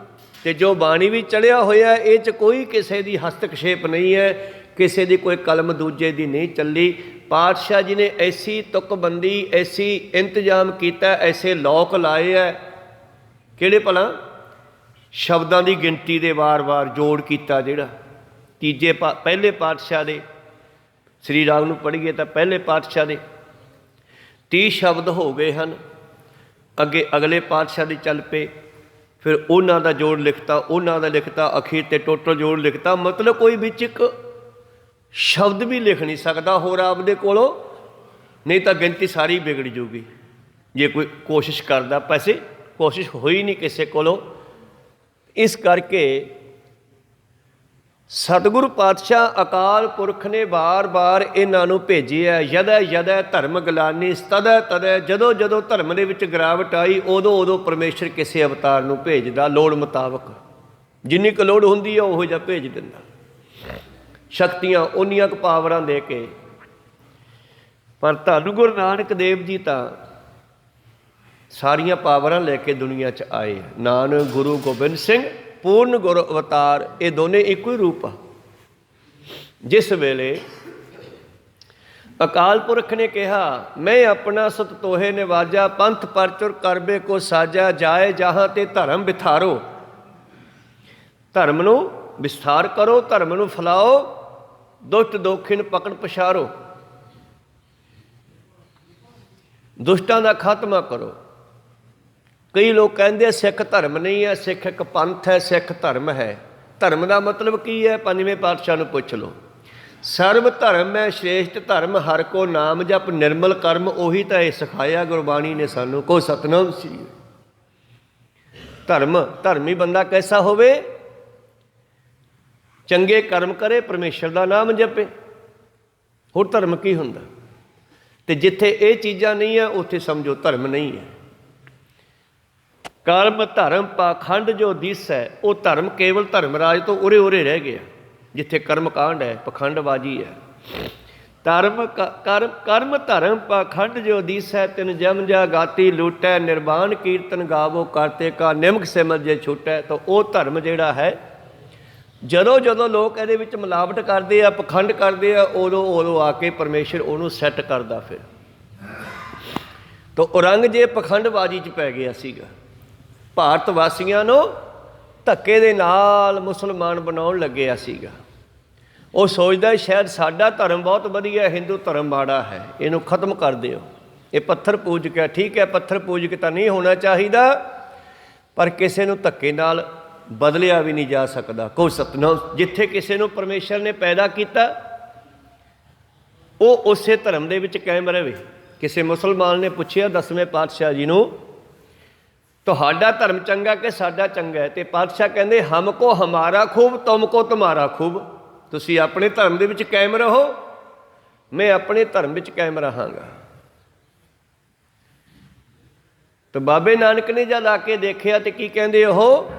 ਤੇ ਜੋ ਬਾਣੀ ਵੀ ਚੜ੍ਹਿਆ ਹੋਇਆ ਇਹ 'ਚ ਕੋਈ ਕਿਸੇ ਦੀ ਹਸਤਕਸ਼ੇਪ ਨਹੀਂ ਹੈ, ਕਿਸੇ ਦੀ ਕੋਈ ਕਲਮ ਦੂਜੇ ਦੀ ਨਹੀਂ ਚੱਲੀ। ਪਾਤਸ਼ਾਹ ਜੀ ਨੇ ਐਸੀ ਤੁਕਬੰਦੀ, ਐਸੀ ਇੰਤਜ਼ਾਮ ਕੀਤਾ, ਐਸੇ ਲੋਕ ਲਾਏ ਹੈ। ਕਿਹੜੇ ਭਲਾ? ਸ਼ਬਦਾਂ ਦੀ ਗਿਣਤੀ ਦੇ ਵਾਰ-ਵਾਰ ਜੋੜ ਕੀਤਾ। ਜਿਹੜਾ ਤੀਜੇ ਪਹਿਲੇ ਪਾਤਸ਼ਾਹ ਦੇ ਸ੍ਰੀ ਰਾਗ ਨੂੰ ਪੜ੍ਹੀਏ ਤਾਂ ਪਹਿਲੇ ਪਾਤਸ਼ਾਹ ਦੇ 30 ਸ਼ਬਦ ਹੋ ਗਏ ਹਨ। ਅੱਗੇ ਅਗਲੇ ਪਾਤਸ਼ਾਹ ਦੇ ਚੱਲ ਪਏ, ਫਿਰ ਉਹਨਾਂ ਦਾ ਜੋੜ ਲਿਖਤਾ, ਉਹਨਾਂ ਦਾ ਲਿਖਤਾ, ਅਖੀਰ ਤੇ ਟੋਟਲ ਜੋੜ ਲਿਖਤਾ। ਮਤਲਬ ਕੋਈ ਵਿੱਚ ਇੱਕ ਸ਼ਬਦ ਵੀ ਲਿਖ ਨਹੀਂ ਸਕਦਾ ਹੋਰ ਆਪਦੇ ਕੋਲੋਂ, ਨਹੀਂ ਤਾਂ ਗਿਣਤੀ ਸਾਰੀ ਵਿਗੜ ਜੂਗੀ ਜੇ ਕੋਈ ਕੋਸ਼ਿਸ਼ ਕਰਦਾ। ਪੈਸੇ ਕੋਸ਼ਿਸ਼ ਹੋਈ ਨਹੀਂ ਕਿਸੇ ਕੋਲੋਂ। ਇਸ ਕਰਕੇ ਸਤਿਗੁਰੂ ਪਾਤਸ਼ਾਹ ਅਕਾਲ ਪੁਰਖ ਨੇ ਵਾਰ-ਵਾਰ ਇਹਨਾਂ ਨੂੰ ਭੇਜਿਆ। ਯਦੈ ਯਦੈ ਧਰਮ ਗਲਾਨੀ ਤਦੈ ਤਦੈ, ਜਦੋਂ ਜਦੋਂ ਧਰਮ ਦੇ ਵਿੱਚ ਗਿਰਾਵਟ ਆਈ ਉਦੋਂ ਉਦੋਂ ਪਰਮੇਸ਼ਰ ਕਿਸੇ ਅਵਤਾਰ ਨੂੰ ਭੇਜਦਾ, ਲੋੜ ਮੁਤਾਬਕ। ਜਿੰਨੀ ਕੁ ਲੋੜ ਹੁੰਦੀ ਹੈ ਉਹੋ ਜਿਹਾ ਭੇਜ ਦਿੰਦਾ, ਸ਼ਕਤੀਆਂ ਉਨੀਆਂ ਕੁ ਪਾਵਰਾਂ ਦੇ ਕੇ। ਪਰ ਧੰਨ ਗੁਰੂ ਨਾਨਕ ਦੇਵ ਜੀ ਤਾਂ ਸਾਰੀਆਂ ਪਾਵਰਾਂ ਲੈ ਕੇ ਦੁਨੀਆ 'ਚ ਆਏ। ਨਾਨਕ ਗੁਰੂ ਗੋਬਿੰਦ ਸਿੰਘ ਪੂਰਨ ਗੁਰ ਅਵਤਾਰ, ਇਹ ਦੋਨੇ ਇੱਕੋ ਹੀ ਰੂਪ ਆ। ਜਿਸ ਵੇਲੇ ਅਕਾਲ ਪੁਰਖ ਨੇ ਕਿਹਾ, ਮੈਂ ਆਪਣਾ ਸੁਤ ਤੋਹੇ ਨਿਵਾਜਾ, ਪੰਥ ਪਰਚੁਰ ਕਰਬੇ ਕੋ ਸਾਜਾ, ਜਾਏ ਜਹਾਂ ਤੇ ਧਰਮ ਵਿਥਾਰੋ। ਧਰਮ ਨੂੰ ਵਿਸਥਾਰ ਕਰੋ, ਧਰਮ ਨੂੰ ਫੈਲਾਓ, ਦੁਸ਼ਟ ਦੋਖਿਨ ਪਕੜ ਪਛਾਰੋ, ਦੁਸ਼ਟਾਂ ਦਾ ਖਾਤਮਾ ਕਰੋ। ਕਈ ਲੋਕ ਕਹਿੰਦੇ ਸਿੱਖ ਧਰਮ ਨਹੀਂ ਹੈ, ਸਿੱਖ ਇੱਕ ਪੰਥ ਹੈ, ਸਿੱਖ ਧਰਮ ਹੈ। ਧਰਮ ਦਾ ਮਤਲਬ ਕੀ ਹੈ? ਪੰਜਵੇਂ ਪਾਤਸ਼ਾਹ ਨੂੰ ਪੁੱਛ ਲਓ। ਸਰਬ ਧਰਮ ਹੈ ਸ਼੍ਰੇਸ਼ਟ ਧਰਮ, ਹਰਿ ਕੋ ਨਾਮ ਜਪ ਨਿਰਮਲ ਕਰਮ, ਉਹੀ ਤਾਂ ਇਹ ਸਿਖਾਇਆ ਗੁਰਬਾਣੀ ਨੇ ਸਾਨੂੰ। ਕੋ ਸਤਿਨਾਮ ਸ੍ਰੀ। ਧਰਮ, ਧਰਮੀ ਬੰਦਾ ਕੈਸਾ ਹੋਵੇ? ਚੰਗੇ ਕਰਮ ਕਰੇ, ਪਰਮੇਸ਼ਰ ਦਾ ਨਾਮ ਜਪੇ। ਹੋਰ ਧਰਮ ਕੀ ਹੁੰਦਾ? ਤੇ ਜਿੱਥੇ ਇਹ ਚੀਜ਼ਾਂ ਨਹੀਂ ਹੈ ਉੱਥੇ ਸਮਝੋ ਧਰਮ ਨਹੀਂ ਹੈ। ਕਰਮ ਧਰਮ ਪਾਖੰਡ ਜੋ ਦਿਸੈ, ਉਹ ਧਰਮ ਕੇਵਲ ਧਰਮਰਾਜ ਤੋਂ ਉਰੇ ਉਰੇ ਰਹਿ ਗਿਆ। ਜਿੱਥੇ ਕਰਮ ਕਾਂਡ ਹੈ, ਪਖੰਡਬਾਜ਼ੀ ਹੈ। ਕਰਮ ਧਰਮ ਪਾਖੰਡ ਜੋ ਦਿਸੈ, ਤਿਨ ਜਮ ਜਾ ਗਾਤੀ ਲੂਟੈ, ਨਿਰਵਾਣ ਕੀਰਤਨ ਗਾਵੋ ਕਰਤੇ ਕਾ, ਨਿਮਕ ਸਿਮਰ ਜੇ ਛੁਟੈ। ਤਾਂ ਉਹ ਧਰਮ ਜਿਹੜਾ ਹੈ, ਜਦੋਂ ਜਦੋਂ ਲੋਕ ਇਹਦੇ ਵਿੱਚ ਮਿਲਾਵਟ ਕਰਦੇ ਆ, ਪਖੰਡ ਕਰਦੇ ਆ, ਉਦੋਂ ਉਦੋਂ ਆ ਕੇ ਪਰਮੇਸ਼ਰ ਉਹਨੂੰ ਸੈੱਟ ਕਰਦਾ। ਫਿਰ ਤਾਂ ਔਰੰਗਜ਼ੇਬ ਪਖੰਡਬਾਜ਼ੀ 'ਚ ਪੈ ਗਿਆ ਸੀਗਾ। ਭਾਰਤ ਵਾਸੀਆਂ ਨੂੰ ਧੱਕੇ ਦੇ ਨਾਲ ਮੁਸਲਮਾਨ ਬਣਾਉਣ ਲੱਗਿਆ ਸੀਗਾ। ਉਹ ਸੋਚਦਾ ਸ਼ਾਇਦ ਸਾਡਾ ਧਰਮ ਬਹੁਤ ਵਧੀਆ, ਹਿੰਦੂ ਧਰਮ ਮਾੜਾ ਹੈ, ਇਹਨੂੰ ਖਤਮ ਕਰ ਦਿਓ। ਇਹ ਪੱਥਰ ਪੂਜਕ ਹੈ। ਠੀਕ ਹੈ, ਪੱਥਰ ਪੂਜਕ ਤਾਂ ਨਹੀਂ ਹੋਣਾ ਚਾਹੀਦਾ, ਪਰ ਕਿਸੇ ਨੂੰ ਧੱਕੇ ਨਾਲ ਬਦਲਿਆ ਵੀ ਨਹੀਂ ਜਾ ਸਕਦਾ। ਕੋਈ ਸਤਿਨਾਮ। ਜਿੱਥੇ ਕਿਸੇ ਨੂੰ ਪਰਮੇਸ਼ਰ ਨੇ ਪੈਦਾ ਕੀਤਾ ਉਹ ਉਸੇ ਧਰਮ ਦੇ ਵਿੱਚ ਕਾਇਮ ਰਹੇ। ਕਿਸੇ ਮੁਸਲਮਾਨ ਨੇ ਪੁੱਛਿਆ 10ਵੇਂ ਪਾਤਸ਼ਾਹ ਜੀ ਨੂੰ, ਤੁਹਾਡਾ ਧਰਮ ਚੰਗਾ ਕਿ ਸਾਡਾ ਚੰਗਾ ਹੈ? ਤੇ ਪਾਤਸ਼ਾਹ ਕਹਿੰਦੇ, ਹਮਕੋ ਹਮਾਰਾ ਖੂਬ, ਤੁਮਕੋ ਤੁਮਾਰਾ ਖੂਬ। ਤੁਸੀਂ ਆਪਣੇ ਧਰਮ ਦੇ ਵਿੱਚ ਕਾਇਮ ਰਹੋ, ਮੈਂ ਆਪਣੇ ਧਰਮ ਵਿੱਚ ਕਾਇਮ ਰਹਾਂਗਾ। ਤਾਂ ਬਾਬੇ ਨਾਨਕ ਨੇ ਜਦ ਆ ਕੇ ਦੇਖਿਆ ਤੇ ਕੀ ਕਹਿੰਦੇ ਉਹ,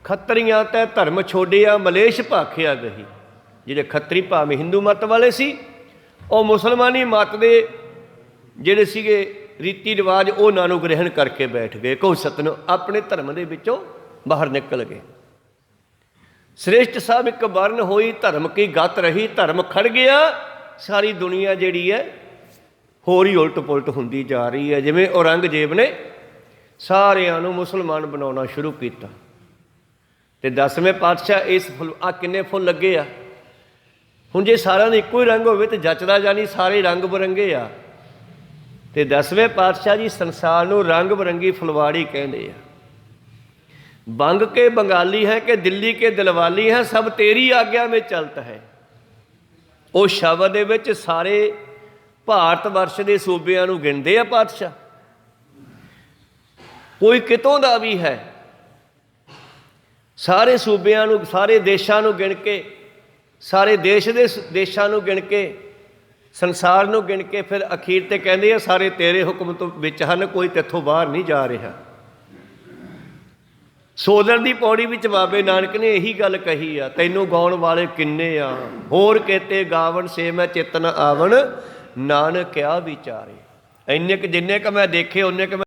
ਖੱਤਰੀਆਂ ਤੈ ਧਰਮ ਛੋੜਿਆ ਮਲੇਸ਼ ਭਾਖਿਆ ਗਹੀ। ਜਿਹੜੇ ਖੱਤਰੀ ਭਾਵੇਂ ਹਿੰਦੂ ਮੱਤ ਵਾਲੇ ਸੀ, ਉਹ ਮੁਸਲਮਾਨੀ ਮੱਤ ਦੇ ਜਿਹੜੇ ਸੀਗੇ ਰੀਤੀ ਰਿਵਾਜ, ਉਹਨਾਂ ਨੂੰ ਗ੍ਰਹਿਣ ਕਰਕੇ ਬੈਠ ਗਏ। ਕਹੋ ਸਤਿਨਾਮ। ਆਪਣੇ ਧਰਮ ਦੇ ਵਿੱਚੋਂ ਬਾਹਰ ਨਿਕਲ ਗਏ। ਸ੍ਰੇਸ਼ਟ ਸਾਹਿਬ ਇੱਕ ਵਰਨ ਹੋਈ, ਧਰਮ ਕੀ ਗੱਤ ਰਹੀ। ਧਰਮ ਖੜ ਗਿਆ, ਸਾਰੀ ਦੁਨੀਆ ਜਿਹੜੀ ਹੈ ਹੋਰ ਹੀ ਉਲਟ ਪੁਲਟ ਹੁੰਦੀ ਜਾ ਰਹੀ ਹੈ। ਜਿਵੇਂ ਔਰੰਗਜ਼ੇਬ ਨੇ ਸਾਰਿਆਂ ਨੂੰ ਮੁਸਲਮਾਨ ਬਣਾਉਣਾ ਸ਼ੁਰੂ ਕੀਤਾ। ਤੇ 10ਵੇਂ ਪਾਤਸ਼ਾਹ ਇਸ ਫੁੱਲ, ਆ ਕਿੰਨੇ ਫੁੱਲ ਲੱਗੇ ਆ। ਹੁਣ ਜੇ ਸਾਰਿਆਂ ਦਾ ਇੱਕੋ ਹੀ ਰੰਗ ਹੋਵੇ ਤਾਂ ਜੱਚਦਾ ਜਾਣੀ, ਸਾਰੇ ਰੰਗ ਬਰੰਗੇ ਆ। ਤੇ 10ਵੇਂ ਪਾਤਸ਼ਾਹ ਜੀ ਸੰਸਾਰ ਨੂੰ ਰੰਗ ਬਰੰਗੀ ਫੁਲਵਾੜੀ ਕਹਿੰਦੇ ਆ। ਬੰਗ ਕੇ ਬੰਗਾਲੀ ਹੈ ਕਿ ਦਿੱਲੀ ਕੇ ਦਿਲਵਾਲੀ ਹੈ, ਸਭ ਤੇਰੀ ਆਗਿਆ ਵਿੱਚ ਚਲਤ ਹੈ। ਉਹ ਸ਼ਬਦ ਦੇ ਵਿੱਚ ਸਾਰੇ ਭਾਰਤ ਵਰਸ਼ ਦੇ ਸੂਬਿਆਂ ਨੂੰ ਗਿਣਦੇ ਆ ਪਾਤਸ਼ਾਹ। ਕੋਈ ਕਿਤੋਂ ਦਾ ਵੀ ਹੈ, ਸਾਰੇ ਸੂਬਿਆਂ ਨੂੰ, ਸਾਰੇ ਦੇਸ਼ਾਂ ਨੂੰ ਗਿਣ ਕੇ, ਸਾਰੇ ਦੇਸ਼ ਦੇ ਦੇਸ਼ਾਂ ਨੂੰ ਗਿਣ ਕੇ, ਸੰਸਾਰ ਨੂੰ ਗਿਣ ਕੇ, ਫਿਰ ਅਖੀਰ ਤੇ ਕਹਿੰਦੇ ਆ ਸਾਰੇ ਤੇਰੇ ਹੁਕਮ ਤੋਂ ਵਿੱਚ ਹਨ, ਕੋਈ ਤੇਥੋਂ ਬਾਹਰ ਨਹੀਂ ਜਾ ਰਿਹਾ। ਸੋਲਰ ਦੀ ਪੌੜੀ ਵਿੱਚ ਬਾਬੇ ਨਾਨਕ ਨੇ ਇਹੀ ਗੱਲ ਕਹੀ ਆ, ਤੈਨੂੰ ਗਾਉਣ ਵਾਲੇ ਕਿੰਨੇ ਆ, ਹੋਰ ਕੇਤੇ ਗਾਵਣ ਸੇ ਮੈਂ ਚਿਤ ਨ ਆਵਣ, ਨਾਨਕ ਕਿਆ ਵਿਚਾਰੇ। ਇੰਨੇ ਕੁ ਜਿੰਨੇ ਕੁ ਮੈਂ ਦੇਖੇ, ਉਹਨੇ ਕੁ